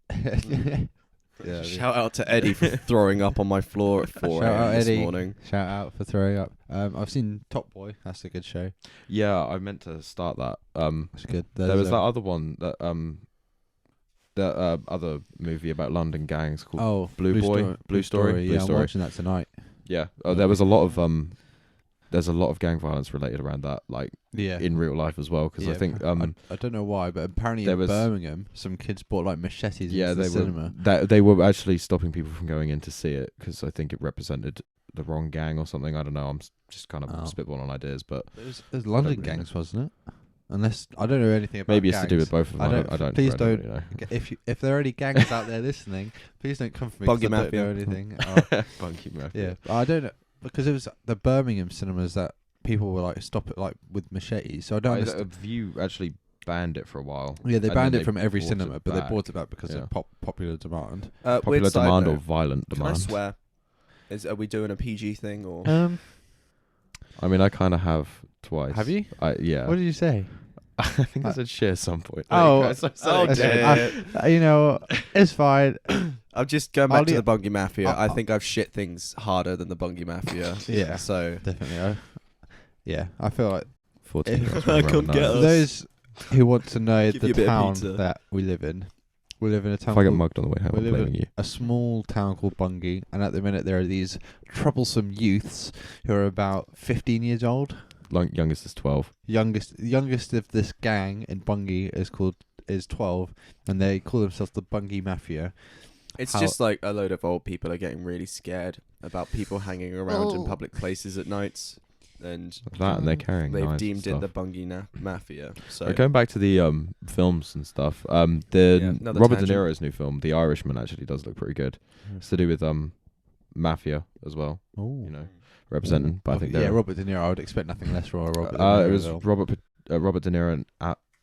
Yeah, Shout out to Eddie for throwing up on my floor at 4 Shout out a.m. this Eddie. morning. Shout out for throwing up. I've seen Top Boy. That's a good show. Yeah, I meant to start that. That's good. There was that other one that other movie about London gangs called Blue Story. Yeah, I'm watching that tonight. Yeah. There was a lot of there's a lot of gang violence related around that, like Yeah. in real life as well. Because I think I don't know why, but apparently there in was- Birmingham, some kids bought like machetes yeah, into the they cinema. they were actually stopping people from going in to see it because I think it represented the wrong gang or something. I don't know. I'm just kind of spitballing ideas, but It was London really gangs, wasn't it? Unless I don't know anything about. maybe it's gangs. to do with both of them. I don't. Please I don't. really know. If there are any gangs out there listening, please don't come for me. 'cause Bungie I don't Mafia. know anything. Oh, Bunky Mafia. yeah, I don't know because it was the Birmingham cinemas that people were like stop it like with machetes. So I don't understand. View actually banned it for a while. Yeah, they and banned then it from every brought cinema, it but they back. brought it back because Yeah. of popular demand. Popular Weird side demand or note, violent can I demand. swear? Are we doing a PG thing or? I mean, I kind of have twice. Have you? Yeah. What did you say? I think I said shit at some point. Oh, There you go. Oh, That's dear. You know, it's fine. I'm just going back I'll to leave- the Bungie Mafia. I I'll- think I've shit things harder than the Bungie Mafia. Yeah. So Definitely. Yeah, I feel like 14 If- years I around can't now. get for us. those who want to know Give you the a bit of town pizza. that we live in a town If I get called- mugged on the way home, we I'm live in blaming you. a small town called Bungie, and at the minute there are these troublesome youths who are about 15 years old. Youngest is 12. Youngest of this gang in Bungie is 12, and they call themselves the Bungie Mafia. It's how- just like a load of old people are getting really scared about people hanging around in public places at nights, and That and they're carrying they've knives deemed and it the stuff. Bungie mafia. So But going back to the films and stuff, the another Robert tangent. De Niro's new film, The Irishman, actually does look pretty good. It's to do with mafia as well, Oh. you know, representing. But I think yeah, they're Robert De Niro. I would expect nothing less from a Robert De Niro. it was film. Robert De Niro and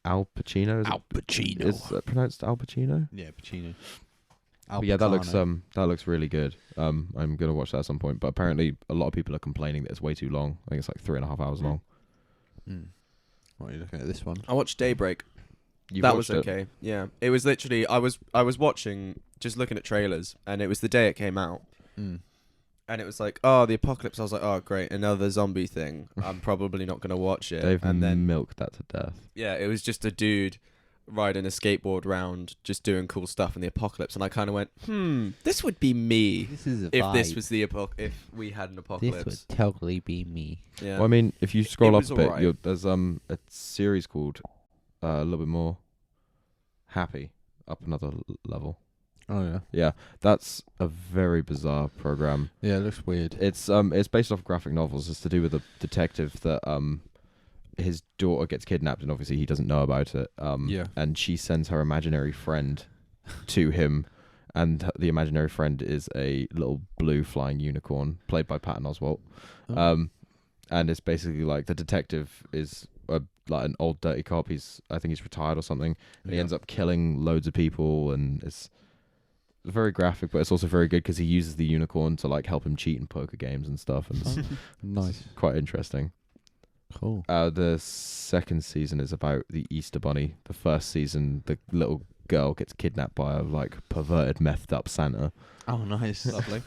Al Pacino. Is Al Pacino. Is that pronounced Al Pacino? Yeah, Pacino. But yeah, that looks really good. I'm gonna watch that at some point. But apparently, a lot of people are complaining that it's way too long. I think it's like 3.5 hours long. What are you looking at this one? I watched Daybreak. You've That was watched it? okay. Yeah, it was literally I was watching, just looking at trailers, and it was the day it came out, and it was like, oh, the apocalypse. I was like, oh, great, another zombie thing. I'm probably not gonna watch it. They've and then milked that to death. yeah, it was just a dude riding a skateboard round, just doing cool stuff in the apocalypse, and I kind of went, this would be me This is a if this was the if we had an apocalypse. This would totally be me. Yeah. Well, I mean, if you scroll up was a bit, alright. there's a series called a little bit more happy, up another level. Oh yeah. Yeah, that's a very bizarre program. Yeah, it looks weird. It's based off graphic novels. It's to do with a detective that his daughter gets kidnapped, and obviously he doesn't know about it. Yeah. And she sends her imaginary friend to him, and the imaginary friend is a little blue flying unicorn played by Patton Oswalt. Oh. And it's basically like the detective is like an old dirty cop. I think he's retired or something, and he ends up killing loads of people, and it's very graphic, but it's also very good because he uses the unicorn to like help him cheat in poker games and stuff, and it's Nice. quite interesting. Cool. The second season is about the Easter Bunny. The first season, the little girl gets kidnapped by a like perverted, methed up Santa. Oh, nice. Lovely.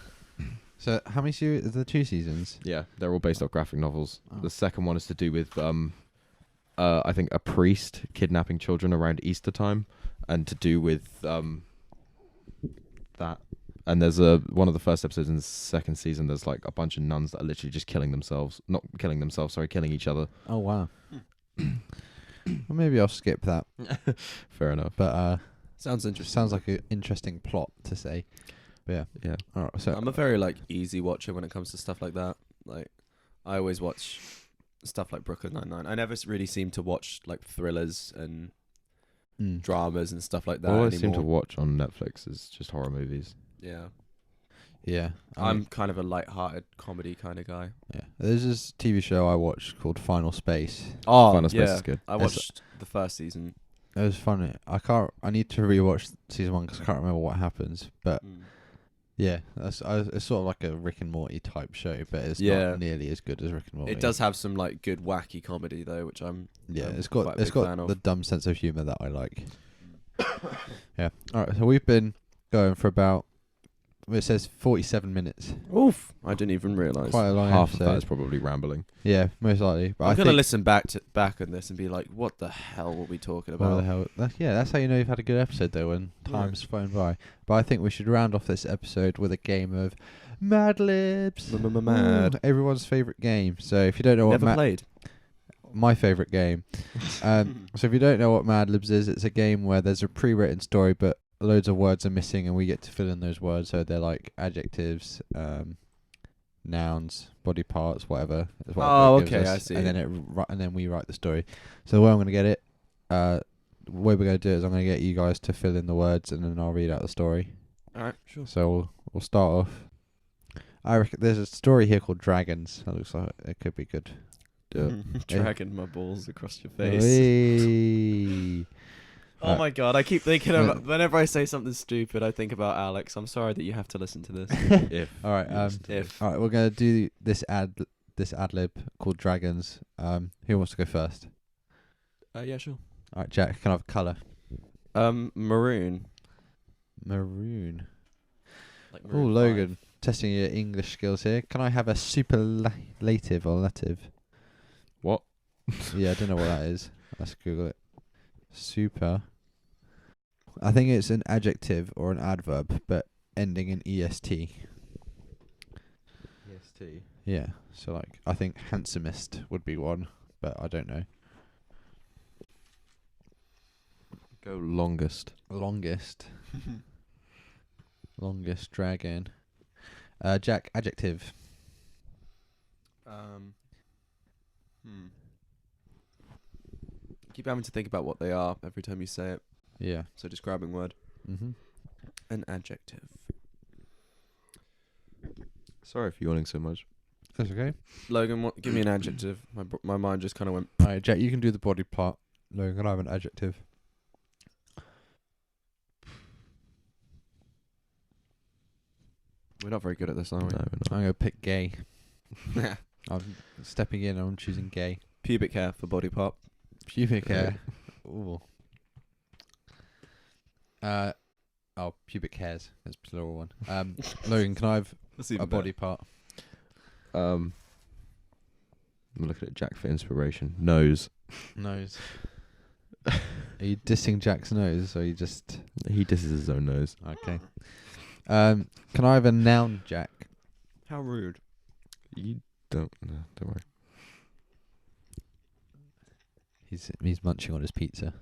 So, how many series? Are there 2 seasons? Yeah, they're all based off graphic novels. Oh. The second one is to do with I think a priest kidnapping children around Easter time, and to do with that. And there's one of the first episodes in the second season. There's like a bunch of nuns that are literally just killing each other. Oh wow. Well, maybe I'll skip that. Fair enough. But Sounds interesting. sounds like an interesting plot to say. But yeah. Yeah. All right. So I'm a very like easy watcher when it comes to stuff like that. Like, I always watch stuff like Brooklyn Nine-Nine. I never really seem to watch like thrillers and dramas and stuff like that All I anymore. seem to watch on Netflix is just horror movies. Yeah. yeah, I'm kind of a light-hearted comedy kind of guy. yeah. There's this TV show I watched called Final Space. Oh, Final Space is good. I watched the first season. It was funny. I need to rewatch season 1 because I can't remember what happens. But yeah, it's sort of like a Rick and Morty type show, but it's Yeah. not nearly as good as Rick and Morty. It does have some like good wacky comedy though, which I'm Yeah, it's quite got a big fan of. the dumb sense of humor that I like. Yeah. All right. So we've been going for about. It says 47 minutes. Oof! I didn't even realise. Quite a long Half of episode. that is probably rambling. Yeah, most likely. But I'm I gonna think listen back on this and be like, "What the hell were we talking what the about?" hell? That's how you know you've had a good episode though, when time's flown by. But I think we should round off this episode with a game of Mad Libs. Mad. Ooh, everyone's favourite game. So if you don't know what Never played. my favourite game. So if you don't know what Mad Libs is, it's a game where there's a pre-written story, but loads of words are missing, and we get to fill in those words. So they're like adjectives, nouns, body parts, whatever. is what Oh, it gives okay, us, I see. And then we write the story. So the way I'm going to get it, the way we're going to do it is I'm going to get you guys to fill in the words, and then I'll read out the story. All right, sure. So we'll start off. I reckon there's a story here called Dragons. That looks like it could be good. Dragging my balls across your face. Whee. Oh my god, I keep thinking of whenever I say something stupid, I think about Alex. I'm sorry that you have to listen to this. All right. If All right, we're gonna do this ad lib called Dragons. Who wants to go first? yeah, sure. All right, Jack. Can I have colour? Maroon. Maroon. Like Oh, Maroon Logan, 5. testing your English skills here. Can I have a superlative or lative? What? Yeah, I don't know what that is. Let's Google it. Super. I think it's an adjective or an adverb, but ending in est. EST. Yeah. So like, I think handsomest would be one, but I don't know. Go longest. Longest. Longest dragon. Jack, adjective. Keep having to think about what they are every time you say it. Yeah. So describing word. Mm-hmm. An adjective. Sorry for yawning so much. That's okay. Logan, give me an adjective. My mind just kind of went. Alright, Jack, you can do the body part. Logan, I have an adjective. We're not very good at this, are we? No, we're not. I'm going to pick gay. I'm stepping in and I'm choosing gay. Pubic hair for body part. Pubic hair. Ooh. Pubic hairs. That's plural one. Logan, can I have a body part? I'm looking at Jack for inspiration. Nose. Nose. Are you dissing Jack's nose, or are you just... He disses his own nose. Okay. Can I have a noun, Jack? How rude. You don't. No, don't worry. He's munching on his pizza.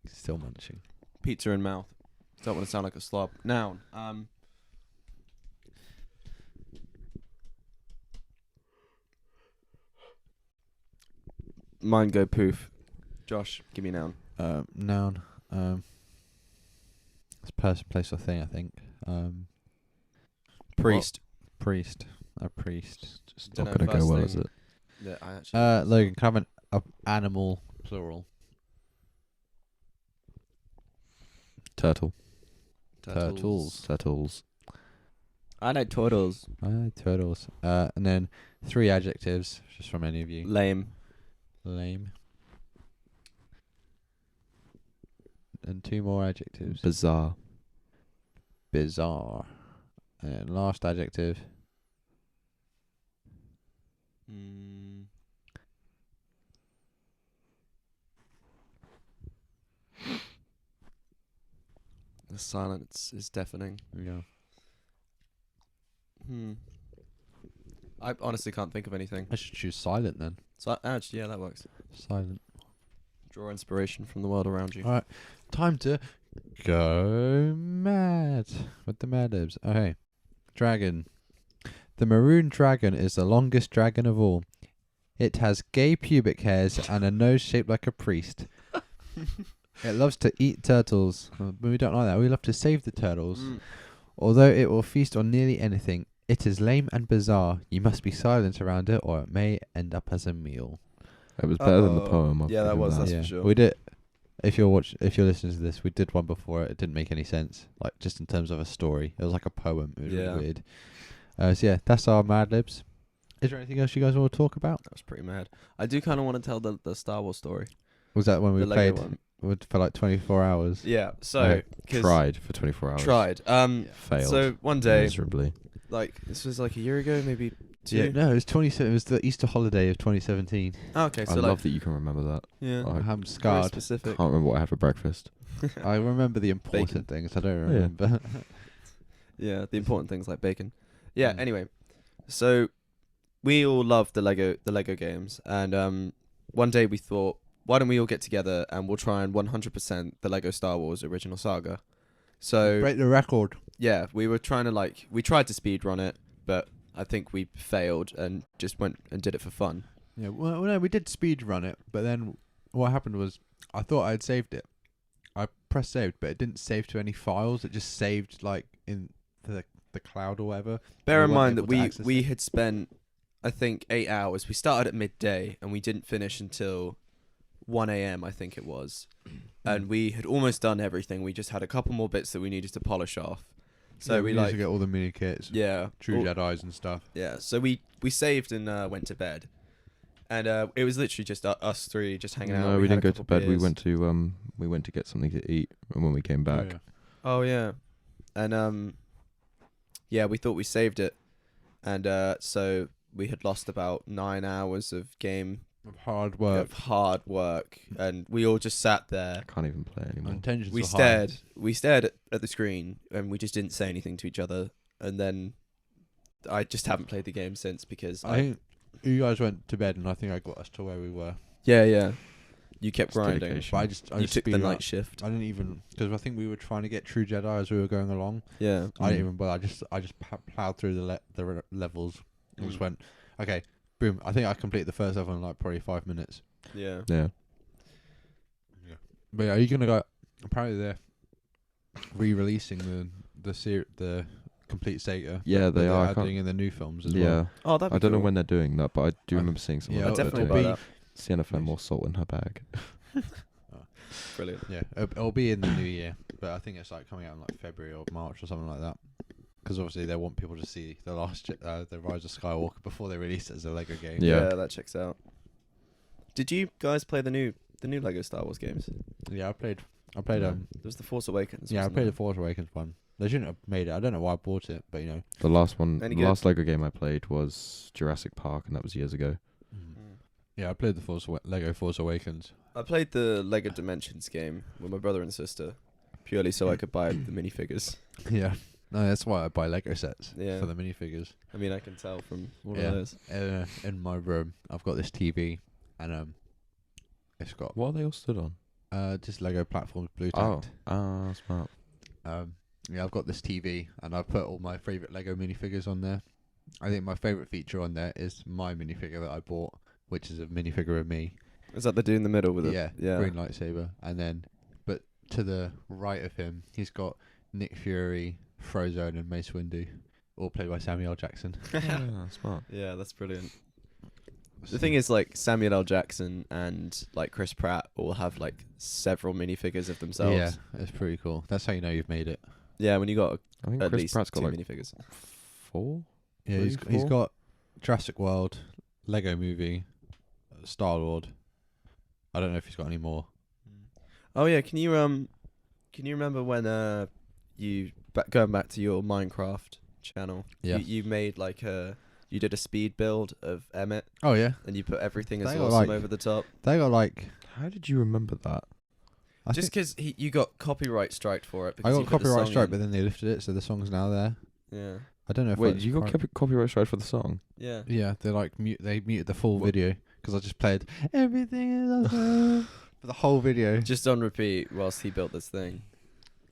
He's still munching. Pizza in mouth. Don't want to sound like a slob. Noun. Mine go poof. Josh, give me a noun. Noun. It's person, place, or thing, I think. Priest. Priest. A priest. It's Dunno, not going to go first well, thing. is it? Yeah, I actually. Logan, can I have an animal, plural? Turtle. Turtles. Turtles. I know turtles. Turtles. And then 3 adjectives, just from any of you. Lame. Lame. And 2 more adjectives. Bizarre. Bizarre. And last adjective. The silence is deafening. Yeah. I honestly can't think of anything. I should choose silent then. So actually, yeah, that works. Silent. Draw inspiration from the world around you. Alright. Time to go mad with the Mad Libs. Okay. Dragon. The maroon dragon is the longest dragon of all. It has gay pubic hairs and a nose shaped like a priest. It loves to eat turtles, but we don't like that. We love to save the turtles. Although it will feast on nearly anything, it is lame and bizarre. You must be silent around it, or it may end up as a meal. It was better than the poem. I'll Yeah, that give him was. That's yeah. for sure. We did. If you're listening to this, we did one before. It didn't make any sense, like just in terms of a story. It was like a poem. It was really weird. So yeah, that's our Mad Libs. Is there anything else you guys want to talk about? That was pretty mad. I do kind of want to tell the Star Wars story. Was that when we The Lego played one. for like 24 hours? Yeah. So tried for 24 hours. Tried. Failed. So one day, miserably. like this was like a year ago, maybe 2. Yeah, no, it was 27. It was the Easter holiday of 2017. Oh, okay. I So love that you can remember that. yeah, I I'm very scarred. specific. can't remember what I had for breakfast. I remember the important things. I don't remember. Yeah, the important things like bacon. Yeah. Mm. Anyway, so we all love the Lego games, and one day we thought, why don't we all get together and we'll try and 100% the Lego Star Wars original saga. So Break the record. yeah, we were trying to we tried to speed run it, but I think we failed and just went and did it for fun. Yeah, well, no, we did speed run it, but then what happened was I thought I had saved it. I pressed saved, but it didn't save to any files. It just saved like in the cloud or whatever. Bear And in we weren't mind that able to access we it. had spent, I think, 8 hours. We started at midday and we didn't finish until 1 a.m. I think it was, and we had almost done everything. We just had a couple more bits that we needed to polish off. So Yeah, we needed like to get all the mini kits, yeah, True all- Jedis and stuff. yeah. So we saved and went to bed, and it was literally just us 3 just hanging out. No, we had didn't a go to couple bed. We beers. went to get something to eat, and when we came back, Oh yeah, and yeah, we thought we saved it, and so we had lost about 9 hours of game Of hard work. of hard work, and we all just sat there. I can't even play anymore. Intentions We were high. stared at the screen, and we just didn't say anything to each other. And then I just haven't played the game since because I think you guys went to bed, and I think I got us to where we were. yeah. You kept It's grinding. dedication. But I You just took the speeded night up. shift. I didn't even, because I think we were trying to get True Jedi as we were going along. Yeah. I didn't even bother. I just plowed through the levels and just went, okay, boom. I think I completed the first level in like probably 5 minutes. Yeah. Yeah. But yeah, are you gonna go? Apparently they're re-releasing the complete Sega. Yeah, that they they're are. I adding in the new films as Yeah. well. Oh, that'd be I don't know cool. when they're doing that, but I do I- remember seeing something. yeah, I'd like definitely that buy doing. that. Sienna found more salt in her bag. Brilliant. Yeah, it'll be in the new year, but I think it's like coming out in like February or March or something like that. Because obviously they want people to see the the Rise of Skywalker before they release it as a Lego game. Yeah. That checks out. Did you guys play the new Lego Star Wars games? Yeah, I played. Yeah. There was the Force Awakens. Yeah, I wasn't played there? the Force Awakens one. They shouldn't have made it. I don't know why I bought it, but you know. The last one, Any the good? last Lego game I played was Jurassic Park, and that was years ago. Yeah, I played the Lego Force Awakens. I played the Lego Dimensions game with my brother and sister, purely so I could buy the minifigures. Yeah. No, that's why I buy Lego sets Yeah. for the minifigures. I mean, I can tell from all Yeah. of those. In my room, I've got this TV, and it's got What are they all stood on? just Lego platforms, blue Oh, tacked. smart. Yeah, I've got this TV, and I've put all my favourite Lego minifigures on there. I think my favourite feature on there is my minifigure that I bought, which is a minifigure of me. Is that the dude in the middle with the Yeah, green lightsaber. And then, but to the right of him, he's got Nick Fury, Frozone, and Mace Windu, all played by Samuel L. Jackson. Smart. Yeah, that's brilliant. The thing is, like, Samuel L. Jackson and, like, Chris Pratt all have, like, several minifigures of themselves. Yeah, it's pretty cool. That's how you know you've made it. Yeah, when you got I think at Chris least Pratt's two got like minifigures. 4. Yeah, Three, he's four? got Jurassic World, Lego Movie, Star Lord. I don't know if he's got any more. Oh yeah, can you remember when you going back to your Minecraft channel? Yeah. You made like you did a speed build of Emmett Oh yeah, and you put everything as They got, awesome like- over the top. they got like. How did you remember that? I Just think because you got copyright striked for it. I Because got you put the copyright song strike, in. but then they lifted it, so the song's now there. Yeah, I don't know if Wait, it's you got copyright strike for the song? yeah. Yeah, they like they muted the full What? video because I just played everything is awesome for the whole video, Just on repeat whilst he built this thing.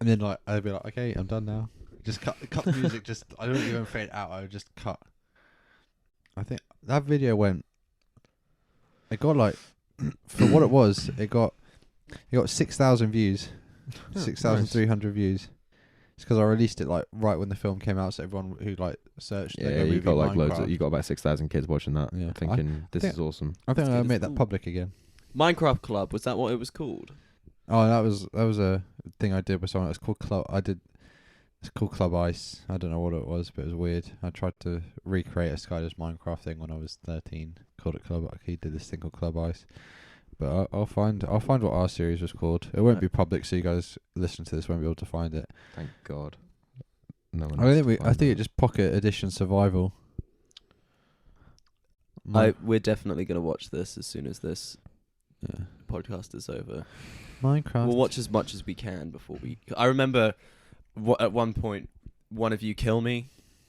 and then like I'd be like, okay, I'm done now. Just cut the music. Just I don't even fade out. I would just cut. I think that video went. It got like, for what it was, it got 6,000 views, Oh, 6,300 views. It's because I released it like right when the film came out, so everyone who like searched. Yeah, Lego you Movie got like loads. Minecraft- You got about 6,000 kids watching that, Yeah. thinking this think- is awesome. I think That's I'm good gonna as make that fuck. public again. Minecraft Club, was that what it was called? Oh, that was a thing I did with someone. It's called It's called Club Ice. I don't know what it was, but it was weird. I tried to recreate a Skyler's Minecraft thing when I was 13. Called it Club. He did this thing called Club Ice. But I'll find what our series was called. It won't be public, so you guys listening to this won't be able to find it. Thank God. No one. I think it just Pocket Edition Survival. We're definitely gonna watch this as soon as this Yeah. podcast is over. Minecraft. We'll watch as much as we can before we. I remember at one point one of you kill me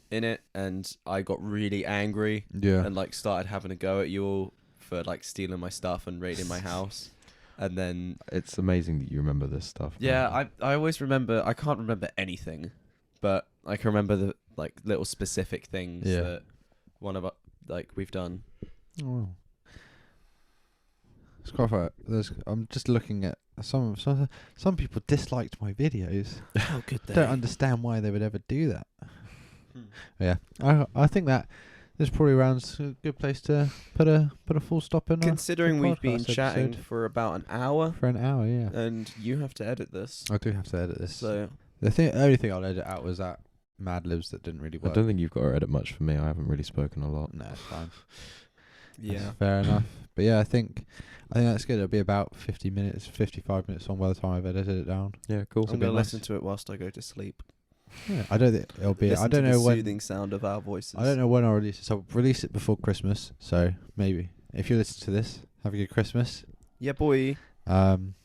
in it, and I got really angry Yeah. and like started having a go at you all for like stealing my stuff and raiding my house. And then It's amazing that you remember this stuff. yeah, man. I always remember. I can't remember anything, but I can remember the like little specific things Yeah. that one of us like we've done. Oh. It's quite far. I'm just looking at some people disliked my videos. How could they? Don't understand why they would ever do that. Hmm. Yeah, I think that this probably rounds a good place to put a full stop in. Considering the we've been podcast chatting episode. for about an hour, For an hour, yeah. and you have to edit this, I do have to edit this. so The only thing I'll edit out was that Mad Libs that didn't really I work. don't think you've got to edit much for me. I haven't really spoken a lot. No, it's fine. yeah. That's fair enough. But yeah, I think that's good. It'll be about 50 minutes, 55 minutes long by the time I've edited it down. Yeah, cool. I'm gonna listen to it whilst I go to sleep. Yeah, I don't think it'll be. Listen I don't to know the when. soothing sound of our voices. I don't know when I'll release it. So I'll release it before Christmas. So maybe if you listen to this, have a good Christmas. Yeah, boy. Um,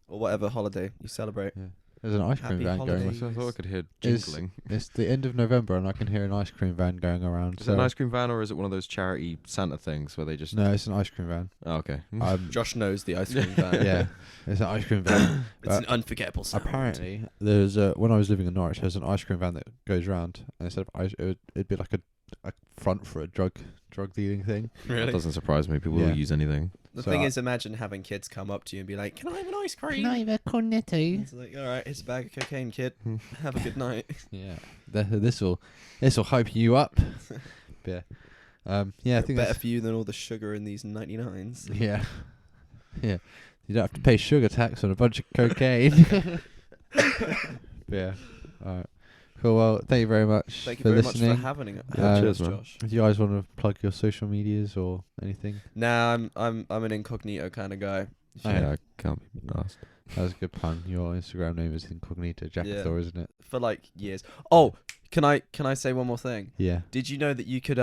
Or whatever holiday you celebrate. Yeah. There's an ice cream Happy van going. holidays. I thought I could hear It's- jingling. It's the end of November, and I can hear an ice cream van going around. Is it an ice cream van or is it one of those charity Santa things where they just? No, it's an ice cream van. Oh, okay. Josh knows the ice cream van. Yeah, it's an ice cream van. It's an unforgettable sound. Apparently, there's when I was living in Norwich, there's an ice cream van that goes round, and instead of ice, it'd be like a front for a drug dealing thing. That Really? doesn't surprise me. People Yeah. will use anything. The So thing I- is, imagine having kids come up to you and be like, "Can I have an ice cream?" have a cornetto? It's like, all right, it's a bag of cocaine, kid. Have a good night. Yeah, this will hype you up. Yeah, yeah. I think better that's, for you than all the sugar in these 99s. yeah, yeah. You don't have to pay sugar tax on a bunch of cocaine. Yeah. All right. Cool. Well, thank you very much Thank you for very listening. much for having Yeah, us, cheers, man. Josh. Do you guys want to plug your social medias or anything? Nah, I'm an incognito kind of guy. Oh, yeah. Yeah, I can't be asked. That was a good pun. Your Instagram name is Incognito Jackathor, isn't it? For like years. Oh, can I say one more thing? Yeah. Did you know that you could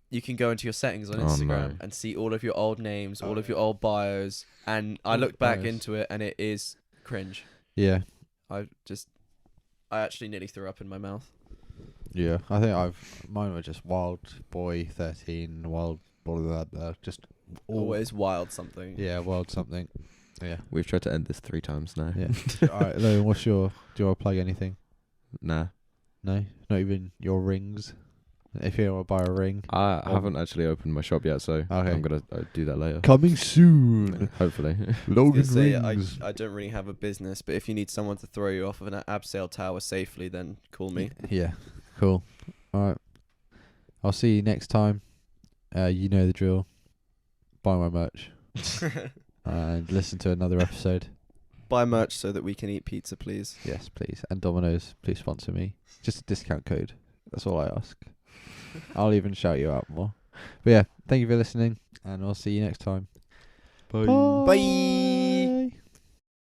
you can go into your settings on Oh, Instagram no. and see all of your old names, all Oh, of your yeah. old bios, and I Old looked back bios. into it and it is cringe. Yeah. I actually nearly threw up in my mouth. Yeah. I think mine were just Wild Boy 13, Wild Boy just Always wild something. Yeah, Wild something. Yeah. We've tried to end this 3 times now. Yeah. Alright, Logan, do you want to plug anything? Nah. No? Not even your rings? If you want to buy a ring. I haven't actually opened my shop yet, so Okay. I'm going to do that later. Coming soon. Hopefully. Logan Say, rings. I don't really have a business, but if you need someone to throw you off of an abseil tower safely, then call me. Yeah. Cool. Alright. I'll see you next time. You know the drill. Buy my merch. And listen to another episode. Buy merch so that we can eat pizza, please. Yes, please. And Domino's, please sponsor me. Just a discount code. That's all I ask. I'll even shout you out more. But yeah, thank you for listening, and I'll see you next time. Bye. Bye.